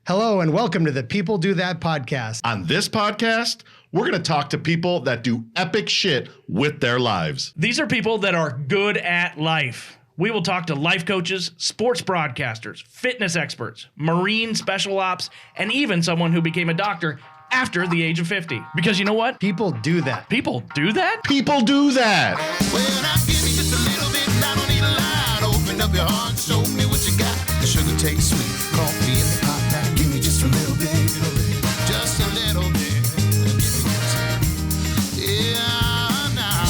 Hello and welcome to the People Do That podcast. On this podcast, we're going to talk to people that do epic shit with their lives. These are people that are good at life. We will talk to life coaches, sports broadcasters, fitness experts, Marine special ops, and even someone who became a doctor after the age of 50. Because you know what? People do that. People do that? People do that. Well, I give you just a little bit, I don't need a lot. Open up your heart, show me what you got. The sugar tastes sweet, coffee in the pot. Now give me just a little bit, just a little bit. Give me just, yeah, now.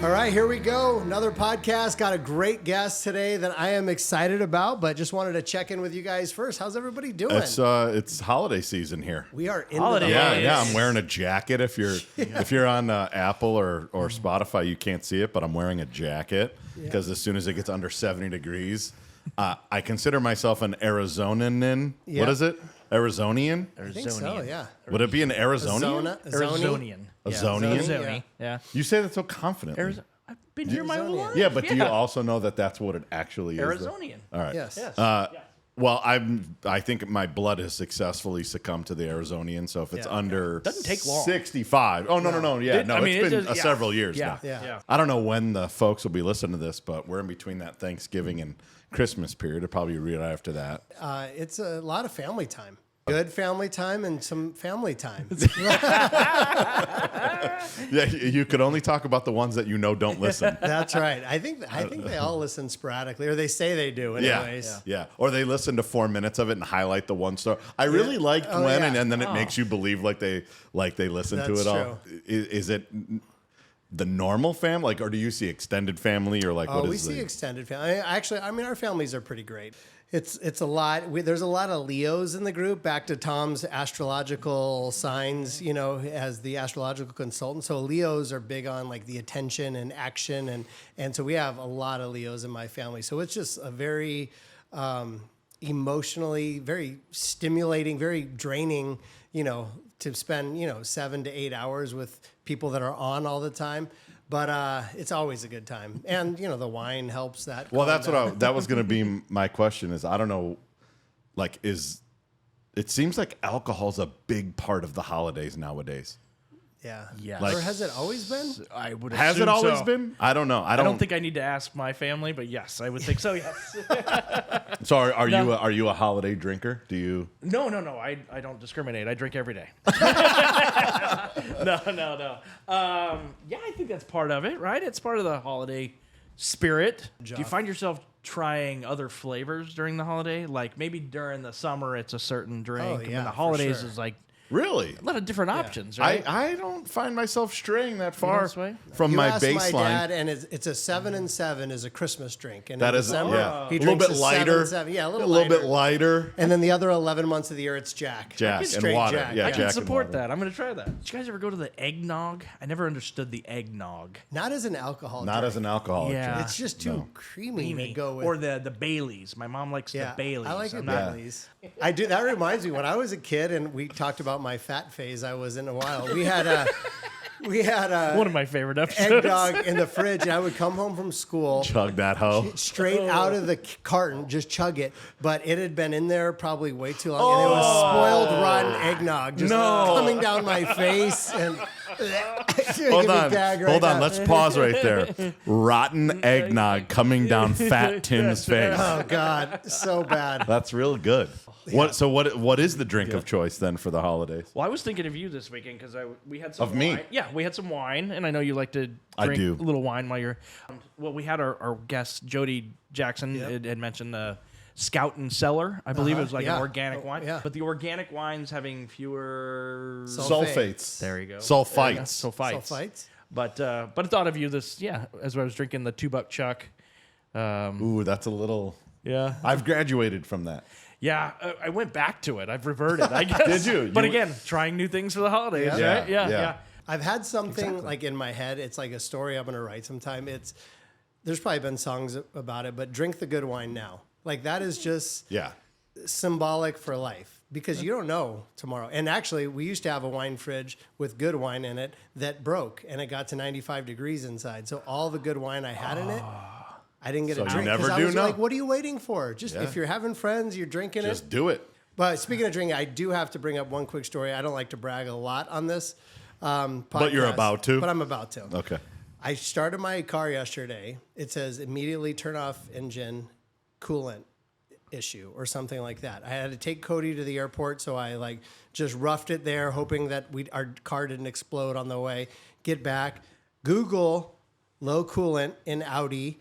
All right, here we go. Another podcast. Got a great guest today that I am excited about, but just wanted to check in with you guys first. How's everybody doing? It's holiday season here. We are in Holiday. the holidays. Yeah. I'm wearing a jacket. If you're on Apple or Spotify, you can't see it, but I'm wearing a jacket because as soon as it gets under 70 degrees, I consider myself an Arizonan. Yeah. What is it? Arizonian? I think so, yeah. Would it be an Arizonian? Arizonian. Azonian? Arizona. Yeah. You say that so confidently. Arizona. I've been here my whole life. Yeah, but do you also know that that's what it actually is? Arizonian. All right. Yes. Well, I think my blood has successfully succumbed to the Arizonian. So if it's under Doesn't take long. 65, no, yeah, it's been several years now. Yeah. I don't know when the folks will be listening to this, but we're in between that Thanksgiving and Christmas period. It'll probably be right after that. It's a lot of family time. Good family time and some family time. Yeah, you could only talk about the ones that you know don't listen. That's right. I think they all listen sporadically, or they say they do anyways. Yeah. Or they listen to 4 minutes of it and highlight the one story. I really liked and then it makes you believe like they listen to That's it all. Is it the normal family, or do you see extended family, or like what is we see extended family. Actually, our families are pretty great. It's a lot. There's a lot of Leos in the group. Back to Tom's astrological signs, as the astrological consultant. So Leos are big on like the attention and action, and so we have a lot of Leos in my family. So it's just a very emotionally, very stimulating, very draining, to spend 7 to 8 hours with people that are on all the time. But it's always a good time. And, the wine helps that. Well, that's that was going to be my question is, I don't know, it seems like alcohol's a big part of the holidays nowadays. Yeah. Yes. Or has it always been? I would Has assume it always so. been? I don't know. I don't think I need to ask my family, but yes, I would think so, yes. So are you a holiday drinker? Do you? No. I don't discriminate. I drink every day. No. Yeah, I think that's part of it, right? It's part of the holiday spirit. Do you find yourself trying other flavors during the holiday? Like maybe during the summer, it's a certain drink. And then the holidays is like Really? a lot of different options, right? I don't find myself straying that far this way? from my asked baseline. my dad, and it's a 7 and 7 is a Christmas drink. And That in is December, he a little drinks bit a lighter. 7. Yeah, a little bit lighter. And then the other 11 months of the year, it's Jack. Jack Straight and water. Jack. Yeah, I Jack can and support water. that. I'm going to try that. Did you guys ever go to the eggnog? I never understood the eggnog. Not as an alcohol Not drink. as an alcoholic. Yeah. drink. It's just too creamy to go with. Or the Baileys. My mom likes the Baileys. I like the I'm not- Baileys. I do. That reminds me, when I was a kid and we talked about my fat phase I was in a while, we had one of my favorite episodes. eggnog in the fridge, and I would come home from school, Chug that hoe. straight out of the carton, just chug it. But it had been in there probably way too long, and it was spoiled, rotten eggnog just coming down my face. And Hold on. Let's pause right there. Rotten eggnog coming down Fat Tim's face. Oh God, so bad. That's real good. What is the drink of choice then for the holidays? Well, I was thinking of you this weekend because we had some Of wine. me? Yeah, we had some wine, and I know you like to I drink do. a little wine while you're. Well, we had our guest Jody Jackson had mentioned the Scout and Cellar. I believe it was like an organic wine. yeah. But the organic wine's having fewer Sulfates. There you go. Sulfites. Sulfites. But I thought of you as I was drinking the $2 Chuck. Ooh, that's a little. Yeah. I've graduated from that. Yeah, I went back to it. I've reverted, I guess. Did you? But again, trying new things for the holidays, Yeah. right? Yeah. I've had something like in my head. It's like a story I'm going to write sometime. There's probably been songs about it, but drink the good wine now. Like that is just symbolic for life because you don't know tomorrow. And actually, we used to have a wine fridge with good wine in it that broke, and it got to 95 degrees inside. So all the good wine I had in it, I didn't get So a you drink. 'Cause never I do was know? like, what are you waiting for? Just if you're having friends, you're drinking Just it. do it. But speaking of drinking, I do have to bring up one quick story. I don't like to brag a lot on this podcast. But you're about to? But I'm about to. Okay. I started my car yesterday. It says immediately turn off engine, coolant issue or something like that. I had to take Cody to the airport, so I just roughed it there, hoping that our car didn't explode on the way. Get back, Google low coolant in Audi,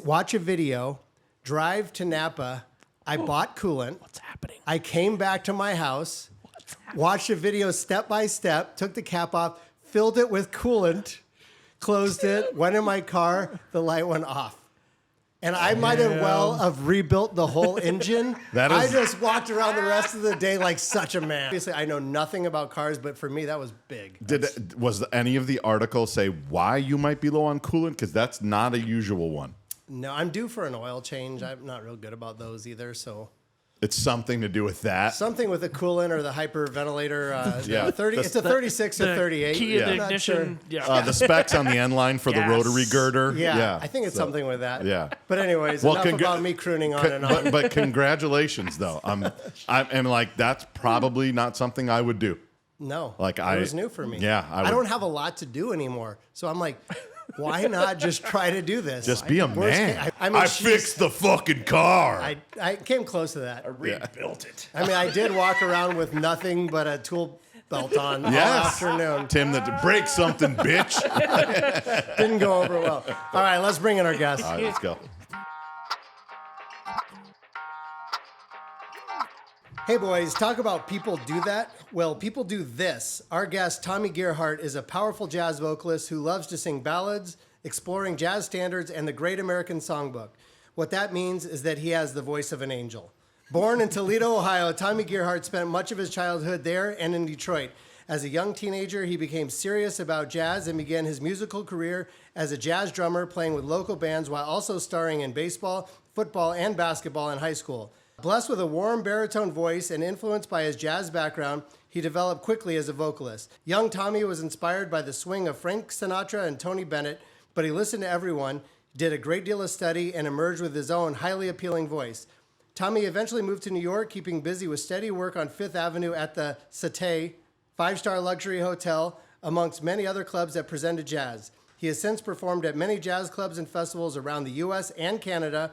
watch a video, drive to Napa. I bought coolant. What's happening? I came back to my house, watched a video step by step, took the cap off, filled it with coolant, closed it, went in my car, the light went off. And I might have rebuilt the whole engine. I just walked around the rest of the day like such a man. Obviously, I know nothing about cars, but for me, that was big. Was any of the articles say why you might be low on coolant? Because that's not a usual one. No, I'm due for an oil change. I'm not real good about those either, so... It's something to do with that. Something with the coolant or the hyperventilator. Yeah. 30. It's a 36 or 38. Key I'm not ignition. sure. Yeah. The specs on the end line for the Gas. rotary girder. Yeah, I think it's something with that. Yeah. But anyways, enough about me crooning on and on. But congratulations, though. I'm like, that's probably not something I would do. No, Like it was new for me. Yeah, I don't have a lot to do anymore, so I'm like, why not just try to do this? Just be a man. I fixed the fucking car. I came close to that. Rebuilt it. I mean, I did walk around with nothing but a tool belt on all Yes. afternoon. Tim, break something, bitch. Didn't go over well. All right, let's bring in our guest. All right, let's go. Hey boys, talk about people do that. Well, people do this. Our guest, Tommy Gearhart, is a powerful jazz vocalist who loves to sing ballads, exploring jazz standards, and the Great American Songbook. What that means is that he has the voice of an angel. Born in Toledo, Ohio, Tommy Gearhart spent much of his childhood there and in Detroit. As a young teenager, he became serious about jazz and began his musical career as a jazz drummer, playing with local bands while also starring in baseball, football, and basketball in high school. Blessed with a warm baritone voice and influenced by his jazz background, he developed quickly as a vocalist. Young Tommy was inspired by the swing of Frank Sinatra and Tony Bennett, but he listened to everyone, did a great deal of study, and emerged with his own highly appealing voice. Tommy eventually moved to New York, keeping busy with steady work on Fifth Avenue at the Cité, 5-star luxury hotel, amongst many other clubs that presented jazz. He has since performed at many jazz clubs and festivals around the U.S. and Canada.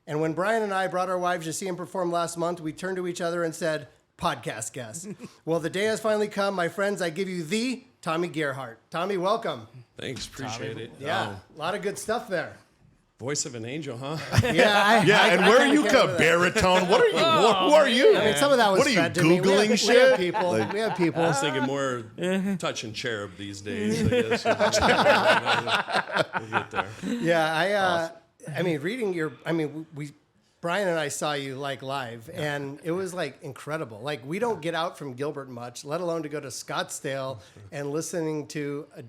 And when Brian and I brought our wives to see him perform last month, we turned to each other and said, podcast guest. Well, the day has finally come. My friends, I give you the Tommy Gearhart. Tommy, welcome. Thanks, appreciate it. Yeah, a lot of good stuff there. Voice of an angel, huh? Yeah, And where are you, baritone? What are you? Who are you? I mean, some of that was What are you, fed to me. Googling We shit? have people. We have people. I was thinking more touch and cherub these days, I guess. We'll get there. Yeah, I mean, reading your, Brian and I saw you live, and it was incredible. We don't get out from Gilbert much, let alone to go to Scottsdale and listening to a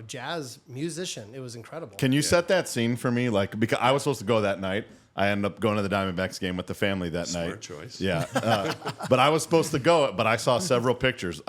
jazz musician. It was incredible. Can you set that scene for me? Because I was supposed to go that night. I ended up going to the Diamondbacks game with the family that night. Smart choice. Yeah. But I was supposed to go, but I saw several pictures.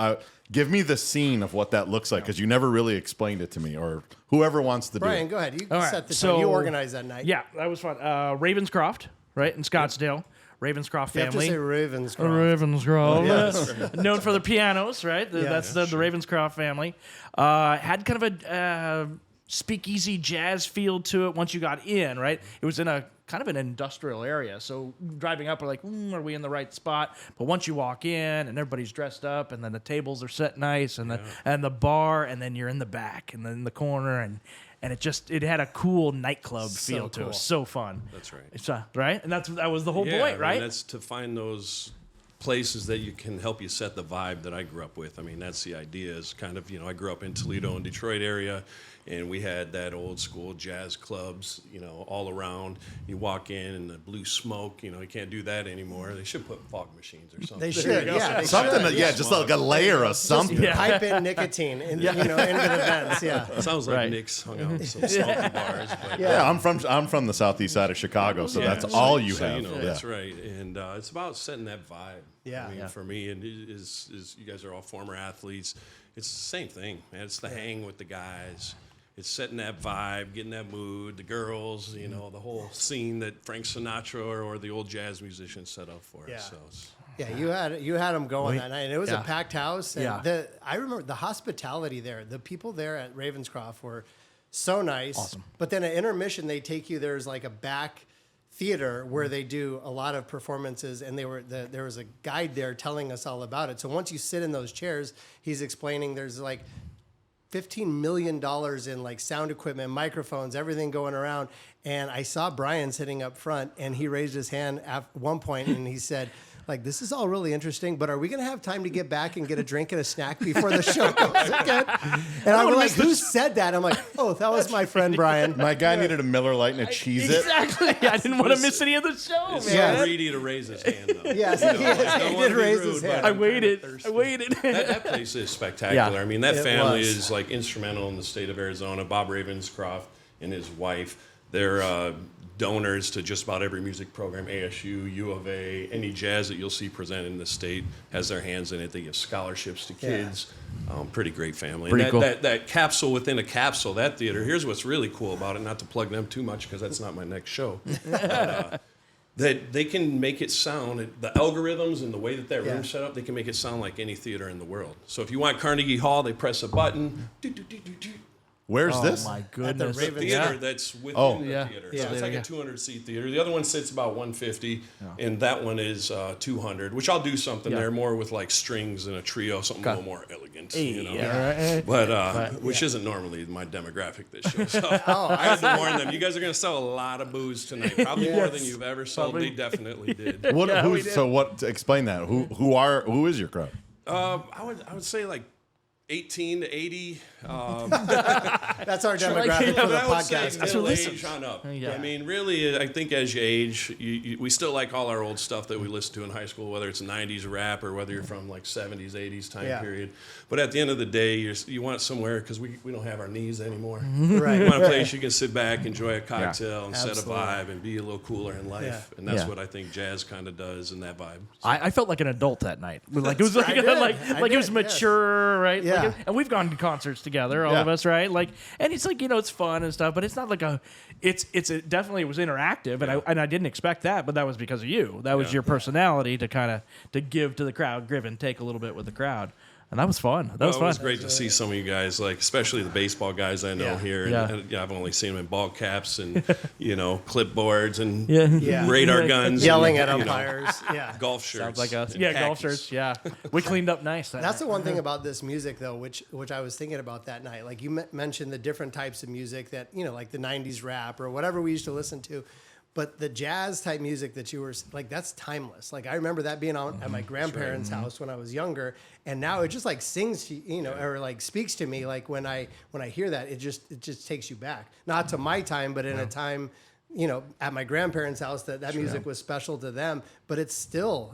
Give me the scene of what that looks like, because you never really explained it to me, or whoever wants to Brian, do go ahead. You All right, set the so- tone. You organized that night. Yeah, that was fun. Ravenscroft, right, in Scottsdale. Ravenscroft You have to family. say Ravenscroft. Ravenscroft. Yes. Known for their pianos, right? That's the Ravenscroft family. Had kind of a speakeasy jazz feel to it once you got in, right? It was in a kind of an industrial area. So driving up, we're like, are we in the right spot? But once you walk in and everybody's dressed up and then the tables are set nice and the bar, and then you're in the back and then in the corner, and it had a cool nightclub feel to it. It was so fun. That's right. It's right? And that was the whole Yeah, point, right? That's to find those places that you can help you set the vibe that I grew up with. I mean, that's the idea, is kind of, I grew up in Toledo and Detroit area, and we had that old school jazz clubs, all around. You walk in and the blue smoke, you can't do that anymore. They should put fog machines or something. They should, yeah. They something. should. Just like a layer of something. Yeah. Pipe in nicotine into the vents, yeah. Sounds like Right. Nick's hung out in some smoky bars. But, Yeah, I'm from the southeast side of Chicago, so that's all you have. That's right, and it's about setting that vibe. Yeah. I mean, for me, and is you guys are all former athletes. It's the same thing, man. It's the hang with the guys, it's setting that vibe, getting that mood, the girls, you know, the whole scene that Frank Sinatra or the old jazz musicians set up for us. Yeah. So it's, Yeah, you had them going that night, and it was a packed house. And Yeah. I remember the hospitality there. The people there at Ravenscroft were so nice. Awesome. But then at intermission, they take you. There's like a back theater where they do a lot of performances, and there was a guide there telling us all about it. So once you sit in those chairs, he's explaining there's like $15 million in like sound equipment, microphones, everything going around. And I saw Brian sitting up front, and he raised his hand at one point, and he said, like, this is all really interesting, but are we going to have time to get back and get a drink and a snack before the show goes again? And I was like, who said that? I'm like, oh, that was my friend Brian. My guy needed a Miller Lite and a Cheez-It. Exactly. I didn't want to miss any of the show, it's man. Yeah. so greedy to raise his hand, though. Yes, You know, he I don't did wanna be raise rude, his but hand. I I'm waited. kinda thirsty. I waited. That place is spectacular. Yeah. I mean, that It family was. is like instrumental in the state of Arizona. Bob Ravenscroft and his wife, they're donors to just about every music program, ASU, U of A, any jazz that you'll see presented in the state has their hands in it. They give scholarships to kids. Pretty great family. Pretty And cool. that capsule within a capsule, that theater, here's what's really cool about it, not to plug them too much because that's not my next show. But, that they can make it sound, the algorithms and the way that room's set up, they can make it sound like any theater in the world. So if you want Carnegie Hall, they press a button. Where's this? Oh my goodness. Raven- Theater Yeah. that's within Oh. the Yeah. theater. Yeah. So it's like Yeah. a 200-seat theater. The other one sits about 150, and that one is 200, which I'll do something there more with like strings and a trio, something a little more elegant. You know? Yeah, right. But which isn't normally my demographic this show. So I had to warn them. You guys are going to sell a lot of booze tonight, probably more than you've ever sold. Probably. They definitely did. What? Yeah, we Who's, did. so what? Explain that. Who is your crowd? I would say like 18 to 80. That's our demographic for But the I would say podcast. middle age on up. Yeah. I mean, really, I think as you age, we still like all our old stuff that we listened to in high school, whether it's 90s rap or whether you're from like 70s, 80s time Yeah. period. But at the end of the day, you want somewhere, because we don't have our knees anymore. Right. You want a place you can sit back, enjoy a cocktail, and set a Absolutely. vibe and be a little cooler in life. Yeah. And that's Yeah. what I think jazz kind of does in that vibe. I felt like an adult that night. Like it was like I did. I like it was did, yes. mature, right? Yeah. Like, and we've gone to concerts together, all Yeah. of us, right? Like, and it's like, you know, it's fun and stuff, but it's not like it definitely was interactive, and I didn't expect that, but that was because of you. That was your personality to kind of to give to the crowd, give and take a little bit with the crowd, and that was fun. That was It fun. was great to see some of you guys, like especially the baseball guys I know Yeah. here. Yeah. And I've only seen them in ball caps and clipboards and Yeah. radar Yeah. guns, Yelling and, at you know, umpires. Yeah. golf shirts. Sounds like us. and Yeah, golf khakis. shirts. Yeah, we cleaned up nice. That That's the night. one thing about this music, though, which I was thinking about that night. Like you mentioned the different types of music that, you know, like the 90s rap or whatever we used to listen to. But the jazz type music that you were like, that's timeless. Like I remember that being on at my grandparents' house when I was younger, and now it just like sings, to, you know, or like speaks to me. Like when I hear that, it just takes you back, not to my time, but in a time, you know, at my grandparents' house that music was special to them. But it's still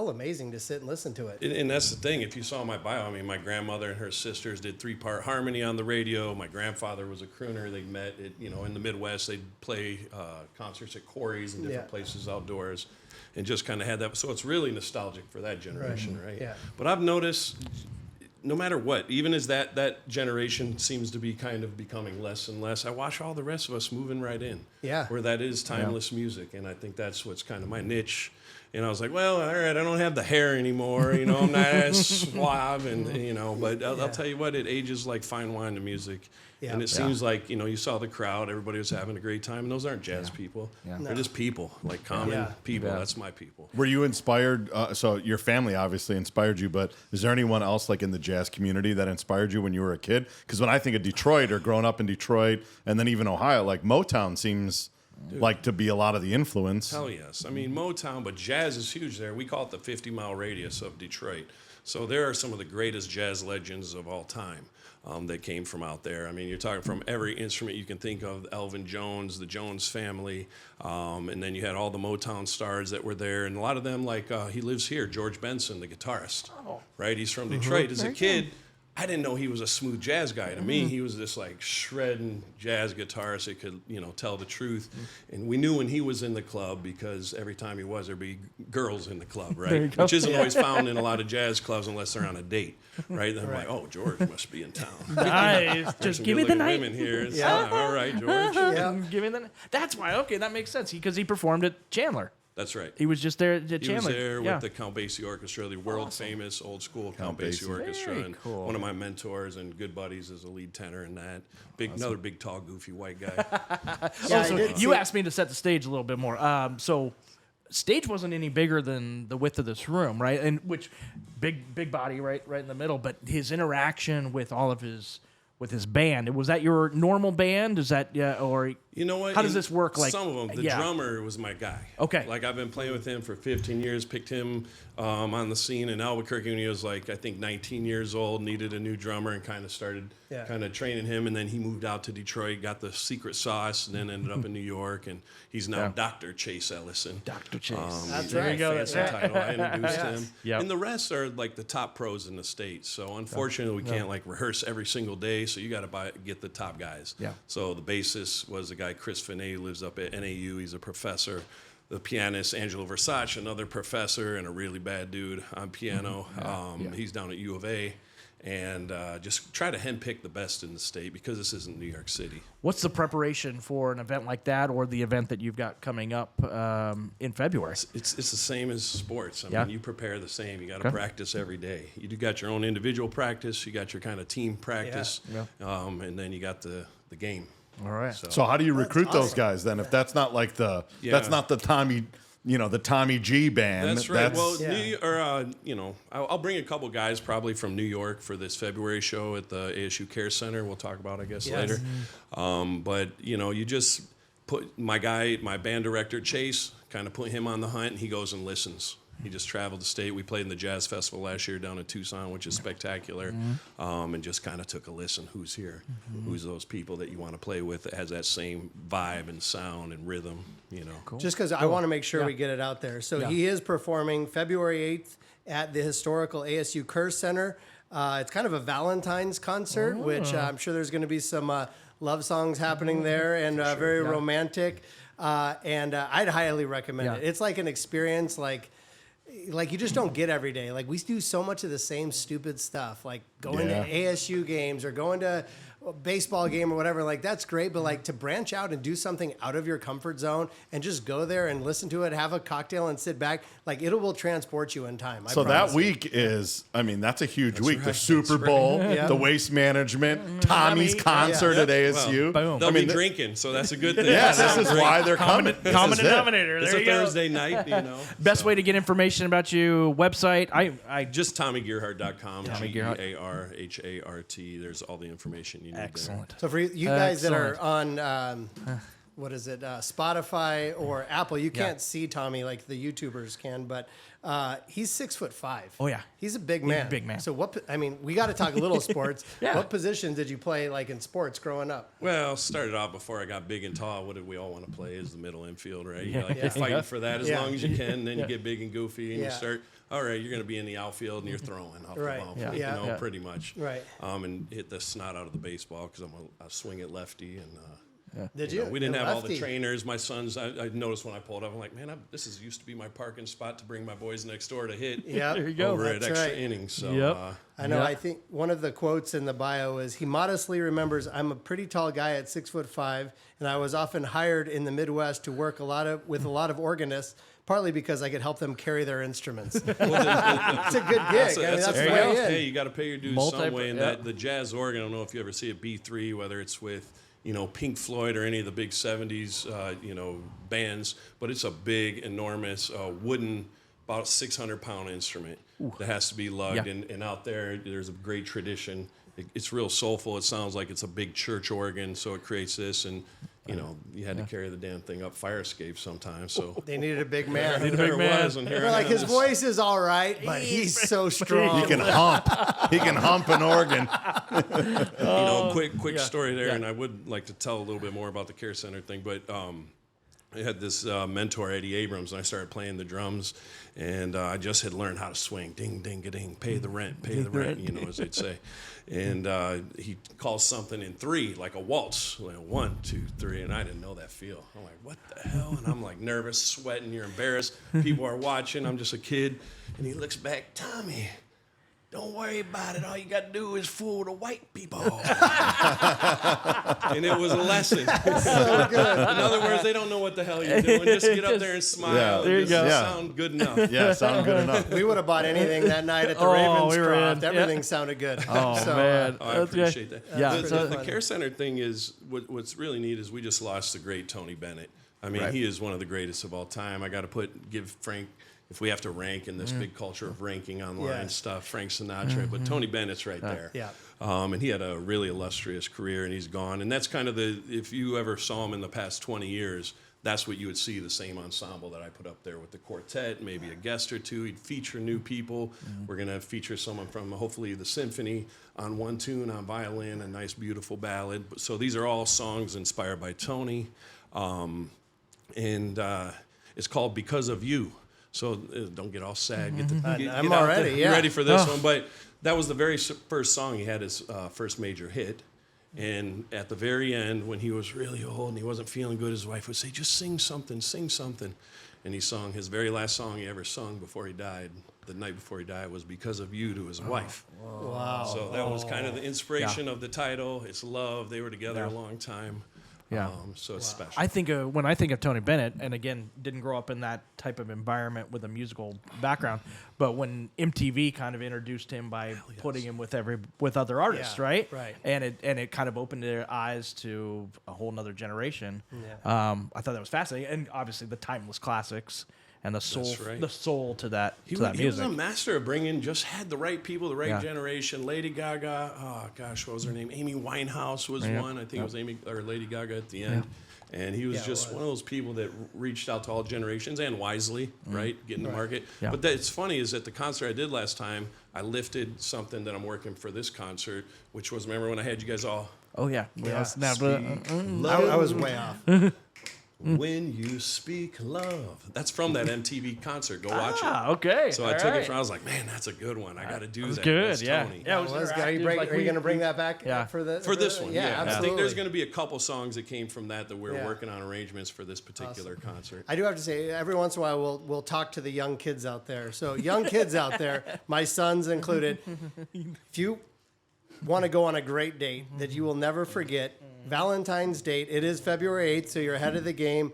amazing to sit and listen to it. And that's the thing. If you saw my bio, I mean, my grandmother and her sisters did 3-part harmony on the radio. My grandfather was a crooner. They met, in the Midwest. They'd play concerts at quarries and different Yeah. places outdoors, and just kind of had that. So it's really nostalgic for that generation, right? Yeah. But I've noticed, no matter what, even as that generation seems to be kind of becoming less and less, I watch all the rest of us moving right in. Yeah. Where that is timeless music, and I think that's what's kind of my niche. And I was like, well, all right, I don't have the hair anymore, I'm not as suave, and but I'll tell you what, it ages like fine wine to music. Yeah. And it seems like, you saw the crowd, everybody was having a great time, and those aren't jazz people. Yeah. They're just people, like common people. Yeah. That's my people. Were you inspired? So your family obviously inspired you, but is there anyone else like in the jazz community that inspired you when you were a kid? Because when I think of Detroit or growing up in Detroit and then even Ohio, like Motown seems like to be a lot of the influence. Hell yes. I mean, Motown, but jazz is huge there. We call it the 50-mile radius of Detroit. So there are some of the greatest jazz legends of all time that came from out there. I mean, you're talking from every instrument you can think of, Elvin Jones, the Jones family, and then you had all the Motown stars that were there, and a lot of them, like he lives here, George Benson, the guitarist, right? He's from Detroit. As a kid, I didn't know he was a smooth jazz guy. To me, he was this like shredding jazz guitarist that could, tell the truth. And we knew when he was in the club because every time he was, there'd be girls in the club, right? Which isn't always found in a lot of jazz clubs unless they're on a date, right? Then I'm like, oh, George must be in town. Nice. Just give me the night. Women here. All right, George. Give me the. That's why. Okay, that makes sense because he performed at Chandler. That's right. He was just there at Chandler. He was there with the Count Basie Orchestra, the world famous old school Count Basie Orchestra, Very and cool. one of my mentors and good buddies is a lead tenor in that. Another big, tall, goofy white guy. So you asked me to set the stage a little bit more. So stage wasn't any bigger than the width of this room, right? And which big body right in the middle. But his interaction with all of his band, was that your normal band? Is that or You know what? How does this work? Like some of them, the drummer was my guy. Okay. Like I've been playing with him for 15 years. Picked him on the scene in Albuquerque when he was like I think 19 years old. Needed a new drummer and kind of started kind of training him. And then he moved out to Detroit, got the secret sauce, and then ended up in New York. And he's now Dr. Chase Ellison. Dr. Chase. That's There right. you go. That's title. I introduced Yes. him. Yep. And the rest are like the top pros in the state. So unfortunately, we can't like rehearse every single day. So you got to get the top guys. Yeah. So the bassist was a guy, Chris Finney, lives up at NAU. He's a professor. The pianist, Angelo Versace, another professor and a really bad dude on piano. He's down at U of A. And just try to handpick the best in the state because this isn't New York City. What's the preparation for an event like that or the event that you've got coming up in February? It's the same as sports. I Yeah. mean, you prepare the same. You got to practice every day. You got your own individual practice. You got your kind of team practice. And then you got the game. All right. So how do you recruit those guys then? If that's not like that's not the Tommy, the Tommy G band. That's right. I'll bring a couple guys probably from New York for this February show at the ASU Care Center. We'll talk about, I guess, later. But you just put my band director Chase, kind of put him on the hunt, and he goes and listens. He just traveled the state. We played in the Jazz Festival last year down in Tucson, which is spectacular, and just kind of took a listen. Who's here? Who's those people that you want to play with that has that same vibe and sound and rhythm? Cool. Just because I want to make sure we get it out there. So he is performing February 8th at the historical ASU Kerr Center. It's kind of a Valentine's concert, which I'm sure there's going to be some love songs happening there and very romantic. And I'd highly recommend it. It's like an experience like you just don't get every day. Like we do so much of the same stupid stuff, like going to ASU games or going to a baseball game or whatever. Like that's great, but like to branch out and do something out of your comfort zone and just go there and listen to it, have a cocktail and sit back, like it will transport you in time. So that week is, that's a huge week. The Super Bowl, the Waste Management, Tommy's concert at ASU. Boom. They'll be drinking, so that's a good thing. Yeah, this is why they're coming. Common denominator. It's There a you go. Thursday night, Best way to get information about you, website. I Just TommyGearhart.com. Tommy Gearhart. GearHart. There's all the information you need excellent. So for you guys that are on, Spotify or Apple, you can't see Tommy like the YouTubers can, but he's 6'5". Oh, yeah. He's a big man. Big man. So we got to talk a little sports. Yeah. What position did you play like in sports growing up? Well, started off before I got big and tall. What did we all want to play? Is the middle infield, right? You're fighting for that as long as you can. Then you get big and goofy, and you start. All right, you're going to be in the outfield, and you're throwing off the ball, pretty much. Right. And hit the snot out of the baseball because I swing it lefty and. Did you? We didn't have all the Lefty. trainers. My sons, I noticed when I pulled up, I'm like, man, this used to be my parking spot to bring my boys next door to hit. Yeah, There you go. Over That's at extra right. innings. So, Yep. I know. Yeah. I think one of the quotes in the bio is he modestly remembers, "I'm a pretty tall guy at 6'5", and I was often hired in the Midwest to work with a lot of organists." Partly because I could help them carry their instruments. It's a good gig. That's that's a the way way in. Hey, you got to pay your dues some way. And that the jazz organ, I don't know if you ever see a B3, whether it's with Pink Floyd or any of the big 70s, bands, but it's a big, enormous wooden, about 600-pound instrument that has to be lugged. Yeah. And out there's a great tradition. It's real soulful. It sounds like it's a big church organ, so it creates this. And, you had to carry the damn thing up fire escape sometimes. So They needed a big man. there it was, and here They're I like, am. his voice is all right, but he's so strong. He can hump. He can hump an organ. Quick story there, and I would like to tell a little bit more about the Care Center thing, but I had this mentor, Eddie Abrams, and I started playing the drums, and I just had learned how to swing. Ding, ding, ding, pay the rent, you know, as they'd say. And he calls something in 3, like a waltz, like 1, 2, 3, and I didn't know that feel. I'm like, what the hell? And I'm like nervous, sweating, you're embarrassed. People are watching, I'm just a kid. And he looks back, Tommy, don't worry about it. All you got to do is fool the white people. And it was a lesson. So good. In other words, they don't know what the hell you're doing. Just get up there and smile. Yeah. And There you just go. sound good enough. Yeah, sound good enough. We would have bought anything that night at the Oh, we were Ravenscroft. in. Everything sounded good. Oh, So, man. Oh, I appreciate that. Yeah, The, so- the Care Center thing is, what's really neat is we just lost the great Tony Bennett. I mean, Right. he is one of the greatest of all time. I got to give Frank, if we have to rank in this big culture of ranking online Yeah. stuff, Frank Sinatra, but Tony Bennett's right there. Yeah. And he had a really illustrious career, and he's gone. And that's kind of if you ever saw him in the past 20 years, that's what you would see, the same ensemble that I put up there with the quartet, maybe a guest or two. He'd feature new people. We're going to feature someone from, hopefully, the symphony on one tune on violin, a nice, beautiful ballad. So these are all songs inspired by Tony. And it's called Because of You. So don't get all sad. I'm already, You yeah. ready for this one? But that was the very first song. He had his first major hit. And at the very end, when he was really old and he wasn't feeling good, his wife would say, just sing something, sing something. And he sung his very last song he ever sung before he died, the night before he died, was Because of You to his wife. Wow. So that was kind of the inspiration of the title. It's love. They were together a long time. Yeah. So it's special. I think when I think of Tony Bennett, and again, didn't grow up in that type of environment with a musical background, but when MTV kind of introduced him by putting him with other artists, Yeah, right? right. And it kind of opened their eyes to a whole nother generation. Yeah. I thought that was fascinating, and obviously the timeless classics and the soul, right. the soul to that He that was music. a master of bringing, just had the right people, the right Yeah. generation. Lady Gaga, oh gosh, what was her name? Amy Winehouse was Yeah. one. I think it was Amy or Lady Gaga at the end. And he was Yeah, it just was. one of those people that reached out to all generations and wisely, right? Getting to market. Yeah. But it's funny is at the concert I did last time, I lifted something that I'm working for this concert, which was, remember when I had you guys all, Oh yeah, Yeah. yeah. I was way off. when you speak love. That's from that MTV concert. Go watch it. Okay. So I took it from, I was like, man, that's a good one. I got to do that. good. That's Yeah. Tony. Yeah. It was Are you, interactive, like going to bring that back Yeah. for the For this one, yeah. I absolutely. think there's going to be a couple songs that came from that we're Yeah. working on arrangements for this particular concert. I do have to say, every once in a while, we'll talk to the young kids out there. So, young kids out there, my sons included, if you want to go on a great date that you will never forget, Valentine's date, it is February 8th, so you're ahead of the game.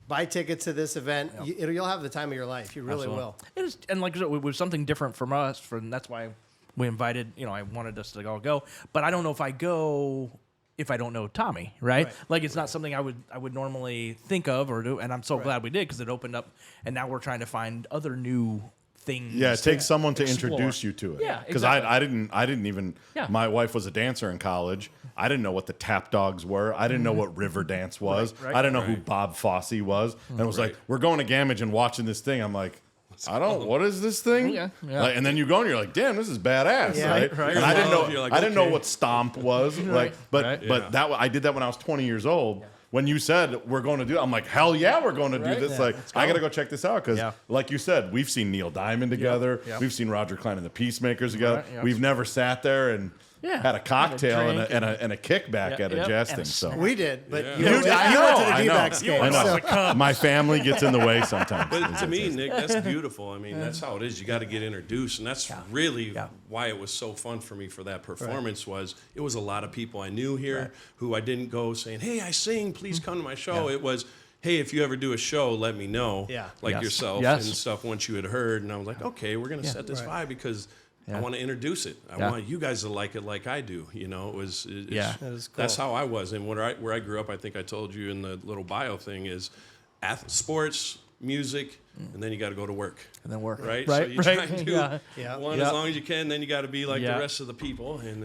Buy tickets to this event. You'll have the time of your life. You really will. It is, and like I said, it was something different from us, and that's why we invited. I wanted us to all go, but I don't know if I go if I don't know Tommy, right? Like it's not something I would normally think of or do, and I'm so glad we did because it opened up, and now we're trying to find other new things. Yeah, it takes someone to explore. introduce you to it. Yeah, because exactly. I didn't even. Yeah. My wife was a dancer in college. I didn't know what the tap dogs were. I didn't know what river dance was. Right. I didn't know who Bob Fosse was. And it was like, we're going to Gamage and watching this thing. I'm like, what is this thing? Yeah, yeah. Like, and then you go and you're like, damn, this is badass, Yeah, right? right. And I didn't know. You're like, I didn't know okay. what stomp was. Like, but Right. but that I did that when I was 20 years old. When you said we're going to do, I'm like, hell yeah, we're going to do this. Yeah. Like, I got to go check this out because, Yeah. like you said, we've seen Neil Diamond together. Yep. We've seen Roger Klein and the Peacemakers together. Right, yep. We've never sat there and Yeah. had a cocktail Had a drink and a kickback Yeah, at a yep. jazz And thing. a So We did, but Yeah. you know, You did? I I went to know, the I know. D-backs game. I know. So. My family gets in the way sometimes. But to me, Nick, that's beautiful. I mean, that's how it is. You got to get introduced, and that's really why it was so fun for me for that performance. Was it was a lot of people I knew here who I didn't go saying, "Hey, I sing. Please come to my show." It was, "Hey, if you ever do a show, let me know." Yeah. Like Yes. yourself Yes. and stuff. Once you had heard, and I was like, "Okay, we're gonna set this vibe because." I want to introduce it. I want you guys to like it like I do. It was. Yeah. That is cool. That's how I was, and where I grew up. I think I told you in the little bio thing is, sports, music, and then you got to go to work. and then work. Right. Right. So you try and do Yeah. one Yeah. as long as you can. Then you got to be like Yeah. the rest of the people, and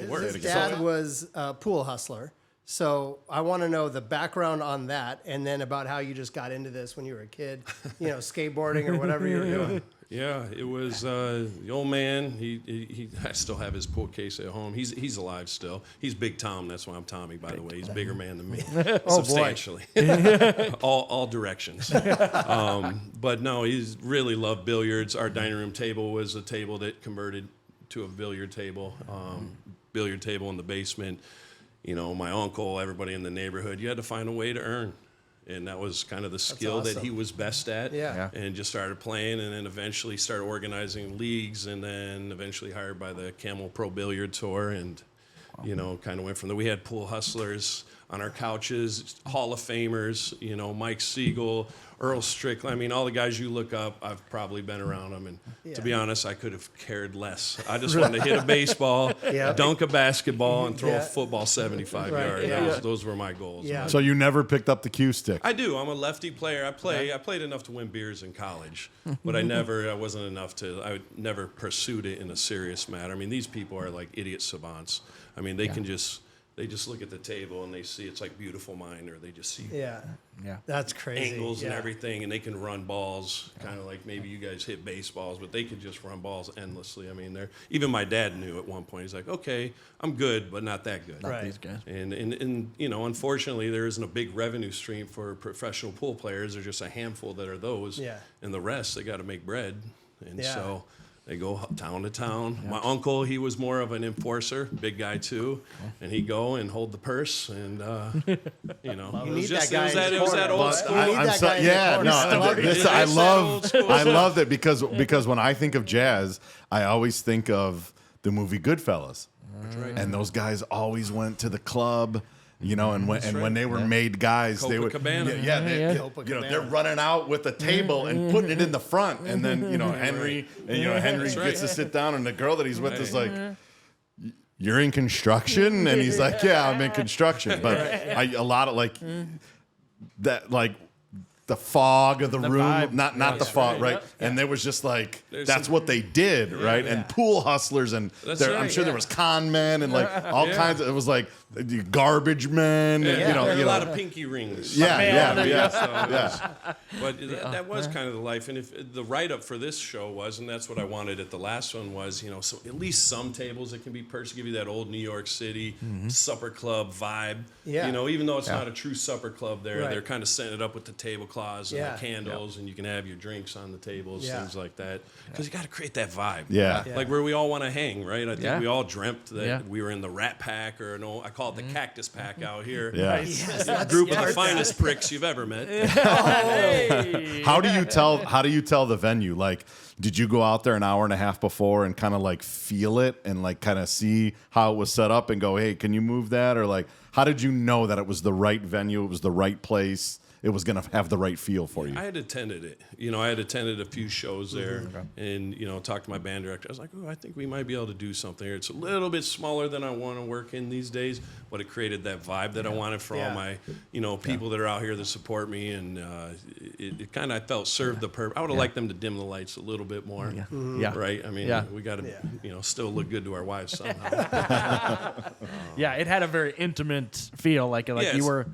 work. His dad was a pool hustler. So I want to know the background on that, and then about how you just got into this when you were a kid, skateboarding or whatever you were doing. Yeah, it was the old man. He I still have his pool case at home. He's alive still. He's Big Tom. That's why I'm Tommy, by the way. He's a bigger man than me, substantially. all directions. But no, he's really loved billiards. Our dining room table was a table that converted to a billiard table. Billiard table in the basement. You know, my uncle, everybody in the neighborhood. You had to find a way to earn. And that was kind of the skill that he was best at. Yeah. And just started playing, and then eventually started organizing leagues, and then eventually hired by the Camel Pro Billiard Tour, and you know, kind of went from there. We had pool hustlers on our couches, Hall of Famers, you know, Mike Siegel, Earl Strickland. I mean, all the guys you look up, I've probably been around them. And to be honest, I could have cared less. I just wanted to hit a baseball, dunk a basketball, and throw a football 75 yards. Yeah. Those were my goals. Yeah. So you never picked up the cue stick? I do. I'm a lefty player. I played enough to win beers in college, but I never pursued it in a serious matter. I mean, these people are like idiot savants. I mean, they just look at the table and they see it's like Beautiful Mind, or they just see That's crazy. angles and everything, and they can run balls, kind of like maybe you guys hit baseballs, but they can just run balls endlessly. I mean, even my dad knew at one point. He's like, okay, I'm good, but not that good. Right. These guys. And you know, unfortunately, there isn't a big revenue stream for professional pool players. There's just a handful that are those, and the rest, they got to make bread, and so they go town to town. My uncle, he was more of an enforcer, big guy too, and he'd go and hold the purse, and you know, You need that guy in it was the that corner. old school. You need that guy in the corner. I love that because when I think of jazz, I always think of the movie Goodfellas. That's right. And those guys always went to the club, you know, and when they were made guys, they would, Copacabana. they're running out with a table and putting it in the front, and then, you know, Henry gets to sit down, and the girl that he's with is like, "You're in construction," and he's like, "Yeah, I'm in construction," but a lot of like that, like. The fog of the room, vibe. not the fog, right? And there was just like that's what they did, right? And pool hustlers, and I'm sure there was con men and like all kinds of. It was like the garbage men, and, you know, a lot of pinky rings. But that was kind of the life, and if the write up for this show was, and that's what I wanted at the last one was, you know, so at least some tables that can be purchased, give you that old New York City supper club vibe. You know, even though it's not a true supper club, they're kind of setting it up with the tablecloths and the candles, and you can have your drinks on the tables, things like that. Because you got to create that vibe. Like where we all want to hang, right? I think we all dreamt that we were in the Rat Pack, or no, I call it the Cactus Pack out here. A group of the finest pricks you've ever met. How do you tell the venue? Like, did you go out there an hour and a half before and kind of like feel it and like kind of see how it was set up and go, hey, can you move that? Or like, how did you know that it was the right venue, it was the right place, it was going to have the right feel for you? I had attended it. You know, I had attended a few shows there, and, you know, talked to my band director. I was like, oh, I think we might be able to do something here. It's a little bit smaller than I want to work in these days, but it created that vibe that I wanted for all my, you know, people that are out here that support me, and it kind of, I felt, served the purpose. I would have liked them to dim the lights a little bit more, right? I mean, we got to, you know, still look good to our wives somehow. It had a very intimate feel, like you were,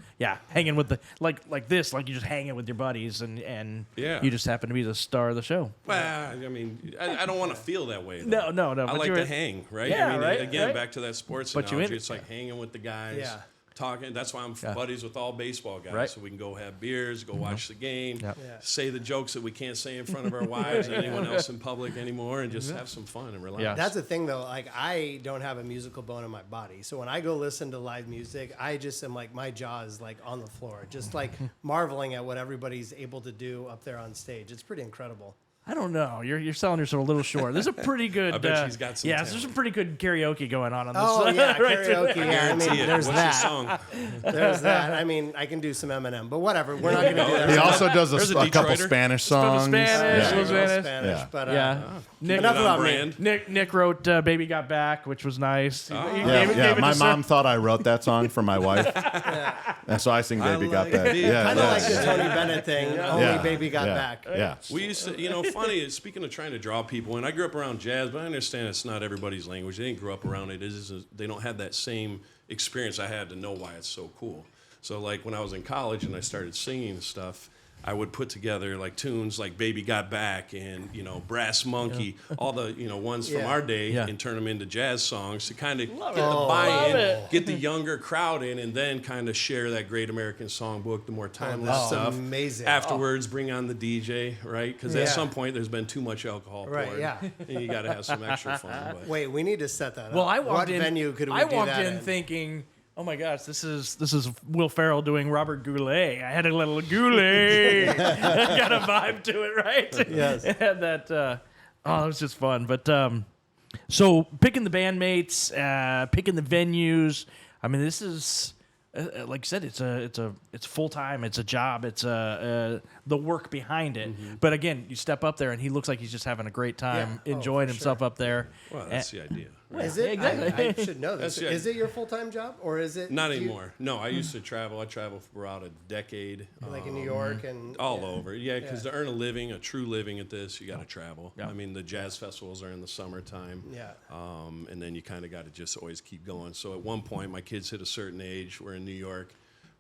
hanging with the, like this, like you just hanging with your buddies, and you just happen to be the star of the show. Well, I mean, I don't want to feel that way, though. No. I like to hang, right? Yeah, I mean, right, again, right. back to that sports But analogy. It's like hanging with the guys, talking. That's why I'm buddies with all baseball guys, so we can go have beers, go watch the game, say the jokes that we can't say in front of our wives or anyone else in public anymore, and just have some fun and relax. That's the thing, though. Like, I don't have a musical bone in my body, so when I go listen to live music, I just am like, my jaw is like on the floor, just like marveling at what everybody's able to do up there on stage. It's pretty incredible. I don't know. You're selling yourself a little short. There's a pretty good. I bet she's got some talent. there's some pretty good karaoke going on this. Oh yeah, right karaoke. I mean, there's What's that. your song? There's that. I mean, I can do some Eminem, but whatever. We're not going to do that. He also does There's a a couple Detroiter. Spanish Couple songs. Spanish, Yeah, little Spanish. Spanish, but Nick, enough on about me. brand. Nick wrote "Baby Got Back," which was nice. He gave it My a mom thought I wrote that song for my wife, and so I sing "Baby Got Back." Kind of like the Tony Bennett thing. Only Baby Got Back. Yeah. We used to, you know, funny, speaking of trying to draw people in, I grew up around jazz, but I understand it's not everybody's language. They didn't grow up around it. They don't have that same experience I had to know why it's so cool. So, like, when I was in college and I started singing and stuff, I would put together like tunes like Baby Got Back and, Brass Monkey, all the, ones from our day and turn them into jazz songs to kind of get the buy-in, get the younger crowd in, and then kind of share that great American songbook, the more timeless stuff. Amazing. Afterwards, bring on the DJ, right? Because at some point, there's been too much alcohol poured. And you got to have some extra fun. But. Wait, we need to set that up. Well, I walked what in. venue could we I do walked that in thinking, oh my gosh, this is Will Ferrell doing Robert Goulet. I had a little Goulet. Got a vibe to it, right? Yes. It had that. It was just fun. But so picking the bandmates, picking the venues. I mean, this is. Like I said, it's full time. It's a job. It's the work behind it. Mm-hmm. But again, you step up there, and he looks like he's just having a great time, enjoying himself up there. Well, that's the idea. Is it? Exactly. I should know this. Is it your full-time job, or is it? Not anymore. No, I used to travel. I traveled for about a decade. Like in New York and All over. Yeah, because to earn a living, a true living at this, you got to travel. Yeah. I mean, the jazz festivals are in the summertime. Yeah. And then you kind of got to just always keep going. So at one point, my kids hit a certain age. We're in New York.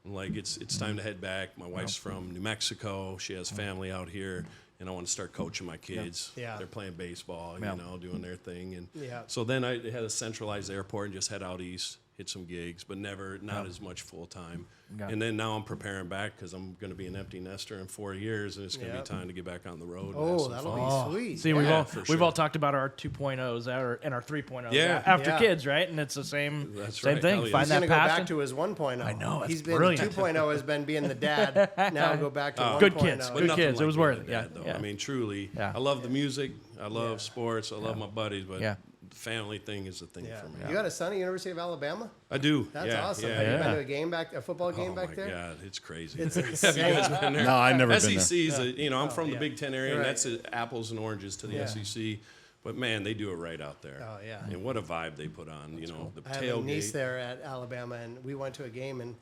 I'm like, it's time to head back. My wife's from New Mexico. She has family out here. And I want to start coaching my kids. Yeah. They're playing baseball, doing their thing. And so then I had a centralized airport and just head out east, hit some gigs, but not as much full time. And then now I'm preparing back because I'm going to be an empty nester in 4 years, and it's going to be time to get back on the road. And have some that'll fun. be sweet. See, we've all talked about our 2.0s and our 3.0s after kids, right? And it's the same right. thing. Hell yeah. Find He's that going to go passion. back to his 1.0. I know, it's He's been brilliant. 2.0 has been being the dad. Now go back to 1.0. Good kids. But Good nothing kids. It like was being worth a it. dad, Yeah. though. Yeah. I mean, truly, Yeah. I love the music. I love sports. I love my buddies, but Yeah. the family thing is the thing for me. You got a son at University of Alabama? I do. That's yeah, awesome. Yeah, Have you yeah. been to a football game Oh back my there? God, it's crazy. It's Have you insane. guys been there? No, I've never been SEC's, I'm from the Big Ten area, Right. and that's apples and oranges to the SEC. But man, they do it right out there. Oh, yeah. And what a vibe they put on. The I have a niece tailgate. there at Alabama, and we went to a game, and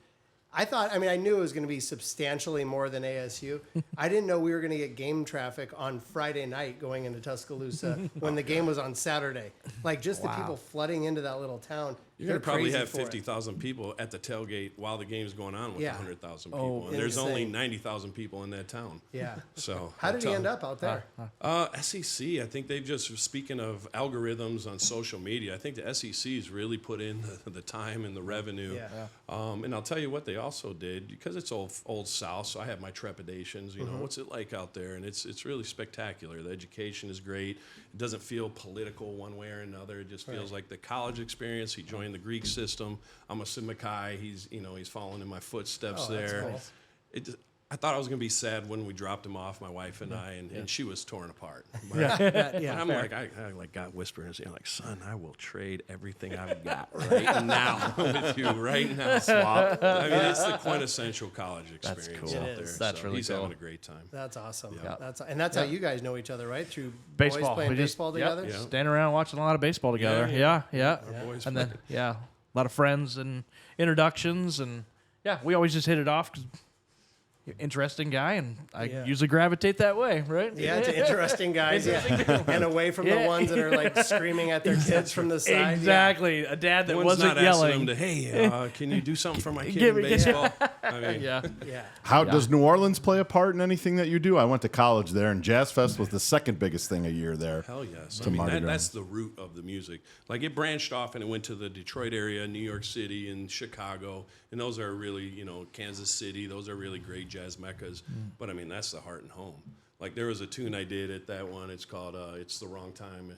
I knew it was going to be substantially more than ASU. I didn't know we were going to get game traffic on Friday night going into Tuscaloosa when the game was on Saturday. Like, just the people flooding into that little town. You're going to probably crazy have for it. 50,000 people at the tailgate while the game's going on with Yeah. 100,000 people. And there's insane. only 90,000 people in that town. Yeah. So How did he end up out there? SEC, I think they've just, speaking of algorithms on social media, I think the SEC's really put in the time and the revenue. Yeah. And I'll tell you what they also did, because it's old South, so I have my trepidations, what's it like out there? And it's really spectacular. The education is great. It doesn't feel political one way or another. It just feels like the college experience. He joined the Greek system. I'm a Sigma Chi. He's following in my footsteps Oh, that's there. cool. I thought I was going to be sad when we dropped him off, my wife and I, and she was torn apart. But, Yeah. I'm like, I got whispering, like, son, I will trade everything I've got right now with you, right now. Swap. I mean, it's the quintessential college experience cool. out It there. is. That's so really he's cool. having a great time. That's awesome. Yeah. That's how you guys know each other, right? Through Baseball. boys playing We just- baseball yep. together? Yeah. Standing around watching a lot of baseball together. Yeah. boys And then, play. a lot of friends and introductions. And, we always just hit it off 'cause you're an interesting guy, and I usually gravitate that way, right? Yeah, it's interesting guys. And away from the ones that are like screaming at their kids from the side. Exactly. A dad that One's wasn't not yelling. asking him to, hey, can you do something for my kid Give in me- baseball? I mean, Yeah. Yeah. How does New Orleans play a part in anything that you do? I went to college there, and Jazz Fest was the second biggest thing a year there. Hell yes. To Mardi Gras. That's the root of the music. Like, it branched off and it went to the Detroit area, New York City, and Chicago. And those are really, Kansas City. Those are really great jazz meccas. But, I mean, that's the heart and home. Like, there was a tune I did at that one. It's called It's the Wrong Time,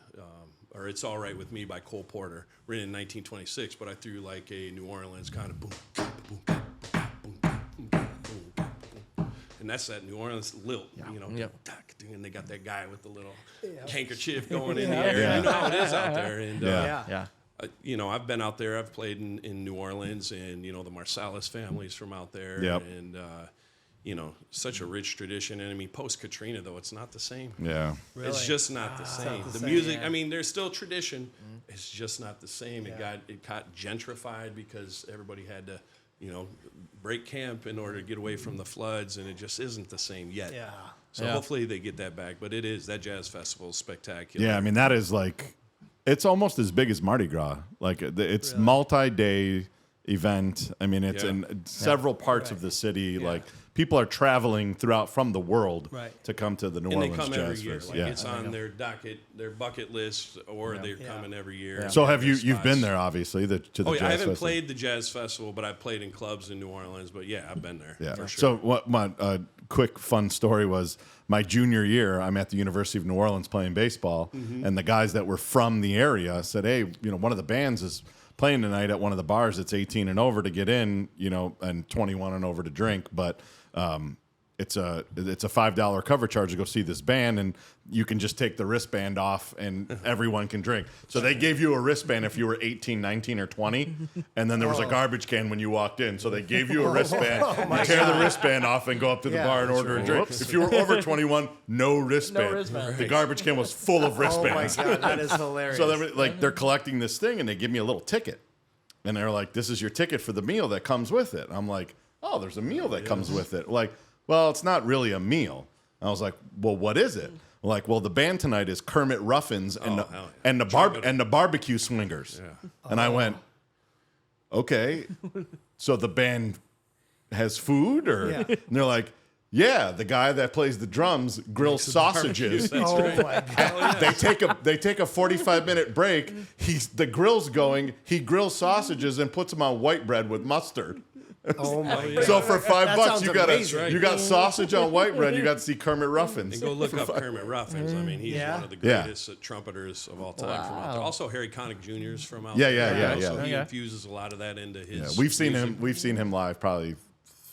or It's All Right With Me by Cole Porter, written in 1926. But I threw, like, a New Orleans kind of boom, boom, boom, boom, boom, boom, boom, boom. And that's that New Orleans lilt, and they got that guy with the little handkerchief going in the air. Yeah. You know how it is out there. And, Yeah. I've been out there. I've played in New Orleans, and, the Marsalis family's from out there. Yep. And, such a rich tradition. And, I mean, post-Katrina, though, it's not the same. Yeah. Really? It's just not the same. the The same, music, yeah. I mean, there's still tradition. It's just not the same. It got gentrified because everybody had to, break camp in order to get away from the floods, and it just isn't the same yet. Yeah. So hopefully they get that back. But that jazz festival is spectacular. Yeah, I mean, that is like, it's almost as big as Mardi Gras. Like, it's multi-day, event. I mean, it's in several parts of the city. Like people are traveling from the world to come to the New Orleans they come Jazz every year. Fest. Like it's on their docket, their bucket list, or they're coming every year. So have you've been there, obviously, to the Jazz I haven't Festival. played the Jazz Festival, but I've played in clubs in New Orleans. But yeah, I've been there. Yeah. For sure. So what my quick fun story was my junior year. I'm at the University of New Orleans playing baseball, and the guys that were from the area said, "Hey, one of the bands is playing tonight at one of the bars. It's 18 and over to get in, and 21 and over to drink, but." It's a $5 cover charge to go see this band, and you can just take the wristband off, and everyone can drink. So they gave you a wristband if you were 18, 19, or 20, and then there was a garbage can when you walked in. So they gave you a wristband. You tear the wristband off and go up to the bar and order a drink. If you were over 21, no wristband. The garbage can was full of wristbands. Oh my God, that is hilarious. So they're collecting this thing, and they give me a little ticket, and they're like, "This is your ticket for the meal that comes with it." I'm like, "Oh, there's a meal that comes with it." Like, well, it's not really a meal. I was like, well, what is it? Like, well, the band tonight is Kermit Ruffins and the barbecue swingers. Yeah. And I went, okay, so the band has food, or and they're like, yeah, the guy that plays the drums grills sausages. Oh my God. They take a 45-minute break. The grill's going. He grills sausages and puts them on white bread with mustard. Oh my God. So for $5, sounds you got amazing. you got sausage on white bread. You got to see Kermit Ruffins. And go look up Kermit Ruffins. I mean, he's one of the greatest trumpeters of all time from out there. Also, Harry Connick Jr. is from out there. So he infuses a lot of that into his. We've seen music. him. We've seen him live probably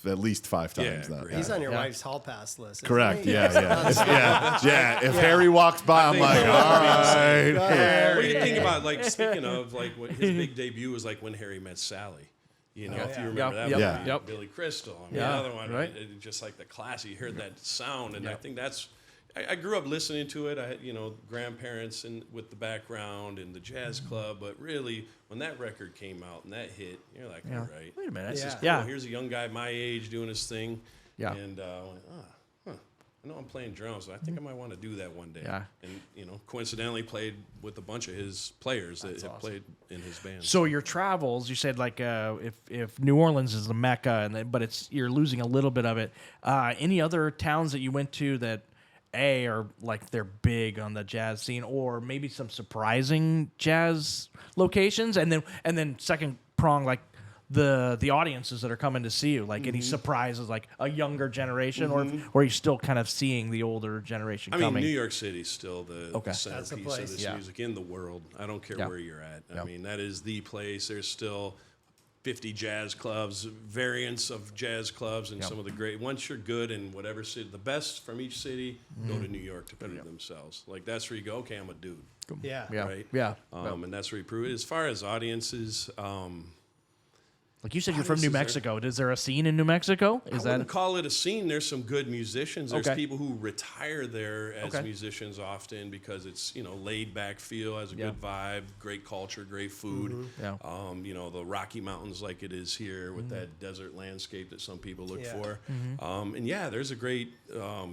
at least 5 times now. He's on your wife's hall pass list. Isn't Correct. he? Yeah. If Harry walks by, I'm like, all right. What do you think about, like, speaking of, like, what his big debut was like when Harry met Sally? If you remember that movie, Billy Crystal. I mean, another one, just like the class. You heard that sound, and I think that's. I grew up listening to it. I had, grandparents with the background and the jazz club, but really, when that record came out and that hit, you're like, all right, wait a minute, this is cool. Here's a young guy my age doing his thing, and I went, I know I'm playing drums, so I think I might want to do that one day. Yeah. And, coincidentally played with a bunch of his players that have played in his band. So your travels, you said like if New Orleans is the mecca, but you're losing a little bit of it. Any other towns that you went to that are like they're big on the jazz scene, or maybe some surprising jazz locations, and then second prong, like the audiences that are coming to see you, like any surprises, like a younger generation, or are you still kind of seeing the older generation coming? I mean, New York City's still the centerpiece of this Yeah. music in the world. I don't care where you're at. I mean, that is the place. There's still 50 jazz clubs, variants of jazz clubs, and some of the great. Once you're good in whatever city, the best from each city go to New York to prove themselves. Like, that's where you go, okay, I'm a dude. Yeah. Right? And that's where you prove it. As far as audiences, like you said, you're from New Mexico. Is there a scene in New Mexico? I wouldn't call it a scene. There's some good musicians. There's people who retire there as musicians often because it's, laid back feel, has a good vibe, great culture, great food. The Rocky Mountains like it is here with that desert landscape that some people look for. There's a great, I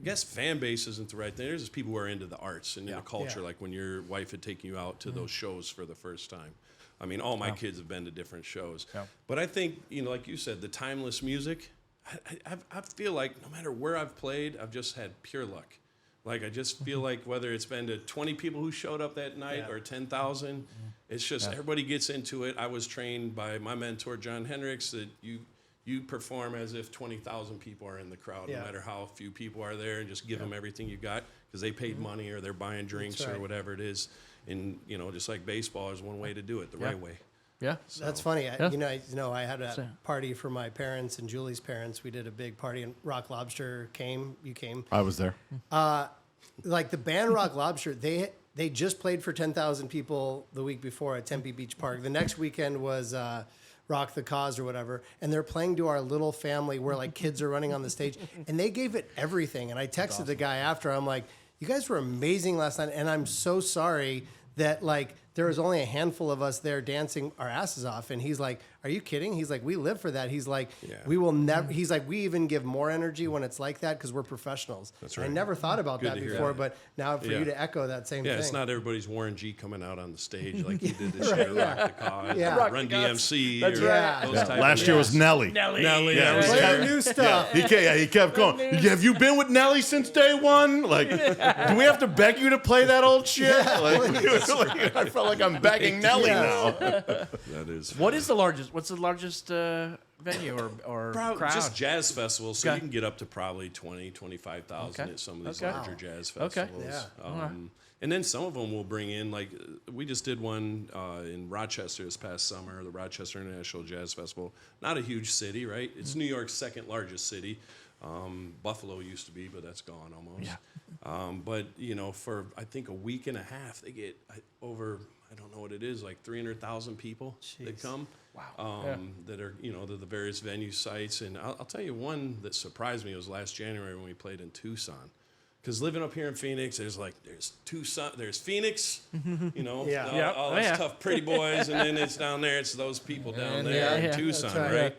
guess fan base isn't the right thing. There's just people who are into the arts and into culture, like when your wife had taken you out to those shows for the first time. I mean, all my kids have been to different shows. But I think, like you said, the timeless music, I feel like no matter where I've played, I've just had pure luck. Like, I just feel like whether it's been to 20 people who showed up that night or 10,000, it's just everybody gets into it. I was trained by my mentor, John Hendricks, that you perform as if 20,000 people are in the crowd, no matter how few people are there, and just give them everything you got because they paid money or they're buying drinks or whatever it is. And, just like baseball is one way to do it, the right way. Yeah. So. That's funny. I had a party for my parents and Julie's parents. We did a big party, and Rock Lobster came. You came. I was there. Like the band Rock Lobster, they just played for 10,000 people the week before at Tempe Beach Park. The next weekend was Rock the Cause or whatever, and they're playing to our little family where like kids are running on the stage, and they gave it everything. And I texted the guy after. I'm like, you guys were amazing last night, and I'm so sorry that like there was only a handful of us there dancing our asses off. And he's like, are you kidding? He's like, we live for that. He's like, we will never, he's like, we even give more energy when it's like that because we're professionals. That's right. I never thought about Good that to hear before, that. but now for you to echo that same thing. Yeah, it's not everybody's Warren G coming out on the stage like he did this Right, year, yeah. Rock the Cause, Yeah. or Run DMC, That's or right. those Yeah. type Last of year was Nelly. Nelly. Nelly. Yeah, it was Play Nelly. the new stuff. He kept going. Have you been with Nelly since day one? Like, do we have to beg you to play that old shit? I felt like I'm begging Nelly now. That is What is the largest? What's the largest venue or crowd? just jazz festivals, so Okay. you can get up to probably 20, 25,000 Okay. at some of these Okay. larger jazz Okay. festivals. Yeah. And then some of them will bring in, like, we just did one in Rochester this past summer, the Rochester International Jazz Festival. Not a huge city, right? It's New York's second largest city. Buffalo used to be, but that's gone almost. Yeah. But, for, I think, a week and a half, they get over, I don't know what it is, like 300,000 people that come. Wow. That are, the various venue sites. And I'll tell you one that surprised me was last January when we played in Tucson. Because living up here in Phoenix, there's Tucson, there's Phoenix, Yeah. all those tough pretty boys, and then it's down there, it's those people down there in Tucson, that's right. right?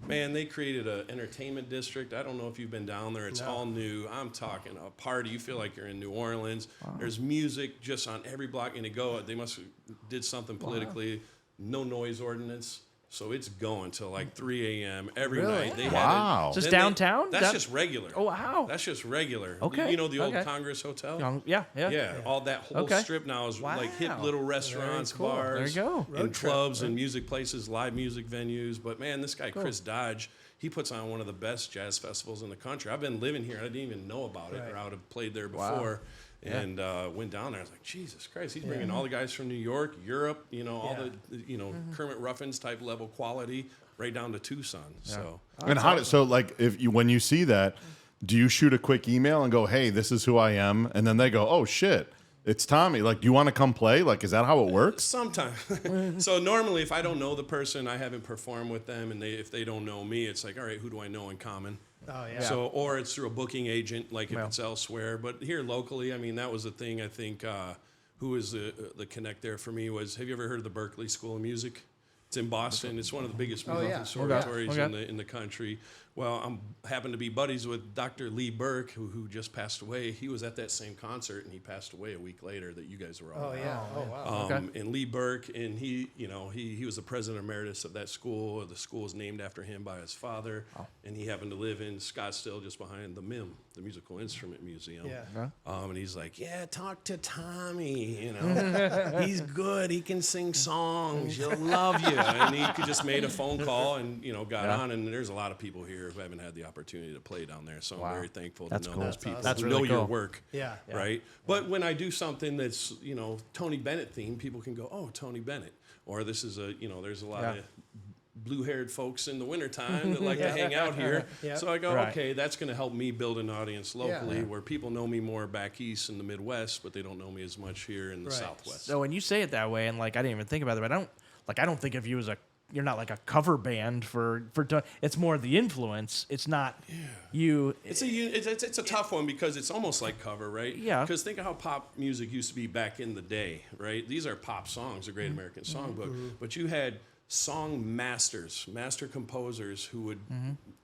Man, they created an entertainment district. I don't know if you've been down there. It's all new. I'm talking a party. You feel like you're in New Orleans. There's music just on every block. And they must have did something politically. No noise ordinance. So it's going till like 3 a.m. every Really? night. They Wow. Just then downtown? That's Down- just regular. Oh, wow. That's just regular. Okay, You know the old okay. Congress Hotel? Yeah. Yeah, all that whole Okay. strip now is like hip Wow. little restaurants, cool. bars, There you go. Road and trip. clubs and music places, live music venues. But man, this guy Chris Dodge, he puts on one of the best jazz festivals in the country. I've been living here, I didn't even know about it, or I would have played there before. And went down there. I was like, Jesus Christ, he's bringing all the guys from New York, Europe, all the Kermit Ruffins type level quality, right down to Tucson. So And when you see that, do you shoot a quick email and go, "Hey, this is who I am," and then they go, "Oh shit, it's Tommy. Like, do you want to come play? Like, is that how it works?" sometimes. So normally, if I don't know the person, I haven't performed with them, and if they don't know me, it's like, all right, who do I know in common? Oh, yeah. So, or it's through a booking agent, like if it's elsewhere. But here locally, I mean, that was the thing. I think who was the connect there for me was. Have you ever heard of the Berklee School of Music? It's in Boston. It's one of the biggest music conservatories in the country. Well, I happen to be buddies with Dr. Lee Burke, who just passed away. He was at that same concert, and he passed away a week later that you guys were all at. Oh, wow. And Lee Burke, and he was the president emeritus of that school. The school was named after him by his father, and he happened to live in Scottsdale, just behind the MIM, the Musical Instrument Museum. Yeah. And he's like, yeah, talk to Tommy. He's good. He can sing songs. He'll love you. And he just made a phone call and got on. And there's a lot of people here who haven't had the opportunity to play down there, so I'm very thankful to know those people That's who really know your cool. work. Yeah. Right. But when I do something that's Tony Bennett themed, people can go, oh, Tony Bennett, or this is there's a lot of blue-haired folks in the wintertime that like to hang out here. Yeah. So I go, Right. okay, that's going to help me build an audience locally where people know me more back east in the Midwest, but they don't know me as much here in the Southwest. So when you say it that way, and like I didn't even think about it, but I don't think of you as you're not like a cover band for it's more the influence. It's not you. It's a tough one because it's almost like cover, right? Yeah. Because think of how pop music used to be back in the day, right? These are pop songs, a Great American Songbook, but you had song masters, master composers who would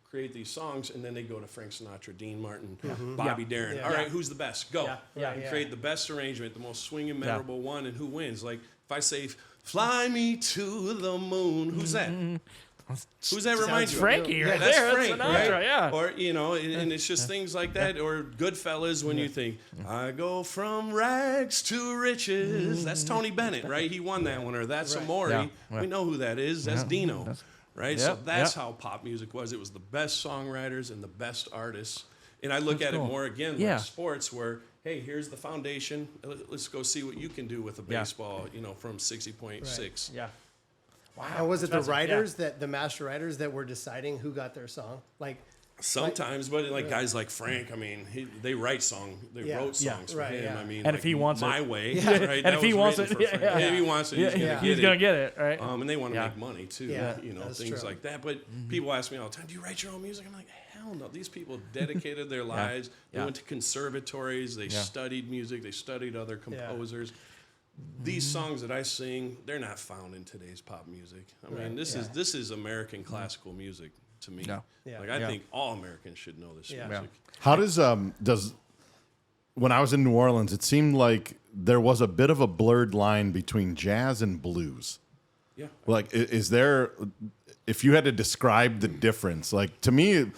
create these songs, and then they go to Frank Sinatra, Dean Martin, Bobby Darin. Yeah. All right, who's the best? Go. Yeah. And create the best arrangement, the most swinging, memorable one, and who wins? Like if I say, "Fly me to the moon," who's that? Who's that remind you? Frankie right That's there. Frank, That's Sinatra, right? yeah. Or and it's just things like that. Or Goodfellas, when you think I go from rags to riches. That's Tony Bennett, right? He won that one. Or that's Amore. Yeah. We know who that is. That's Dino, right? So Yep. that's how pop music was. It was the best songwriters and the best artists. And I look at it more again like sports, where hey, here's the foundation. Let's go see what you can do with a baseball. From 60.6. Yeah. Wow. And was it the That's- writers the master writers that were deciding who got their song? Like, Sometimes, but like guys like Frank, I mean, they wrote songs for right, him. yeah. I mean, And like if he wants my it. way, right? And that if he was wants written it, for Frank. If he wants it, he's gonna get he's it. gonna get it, right? And they want to Yeah. make money too, Yeah, things that's true. like that. But people ask me all the time, "Do you write your own music?" I'm like, "Hell no!" These people dedicated their lives. They went to conservatories. They studied music. They studied other composers. these songs that I sing, they're not found in today's pop music. I mean, this is American classical music to me. Yeah. Yeah. Like I think all Americans should know this music. How does when I was in New Orleans, it seemed like there was a bit of a blurred line between jazz and blues. Yeah. Like, is there, if you had to describe the difference, like to me,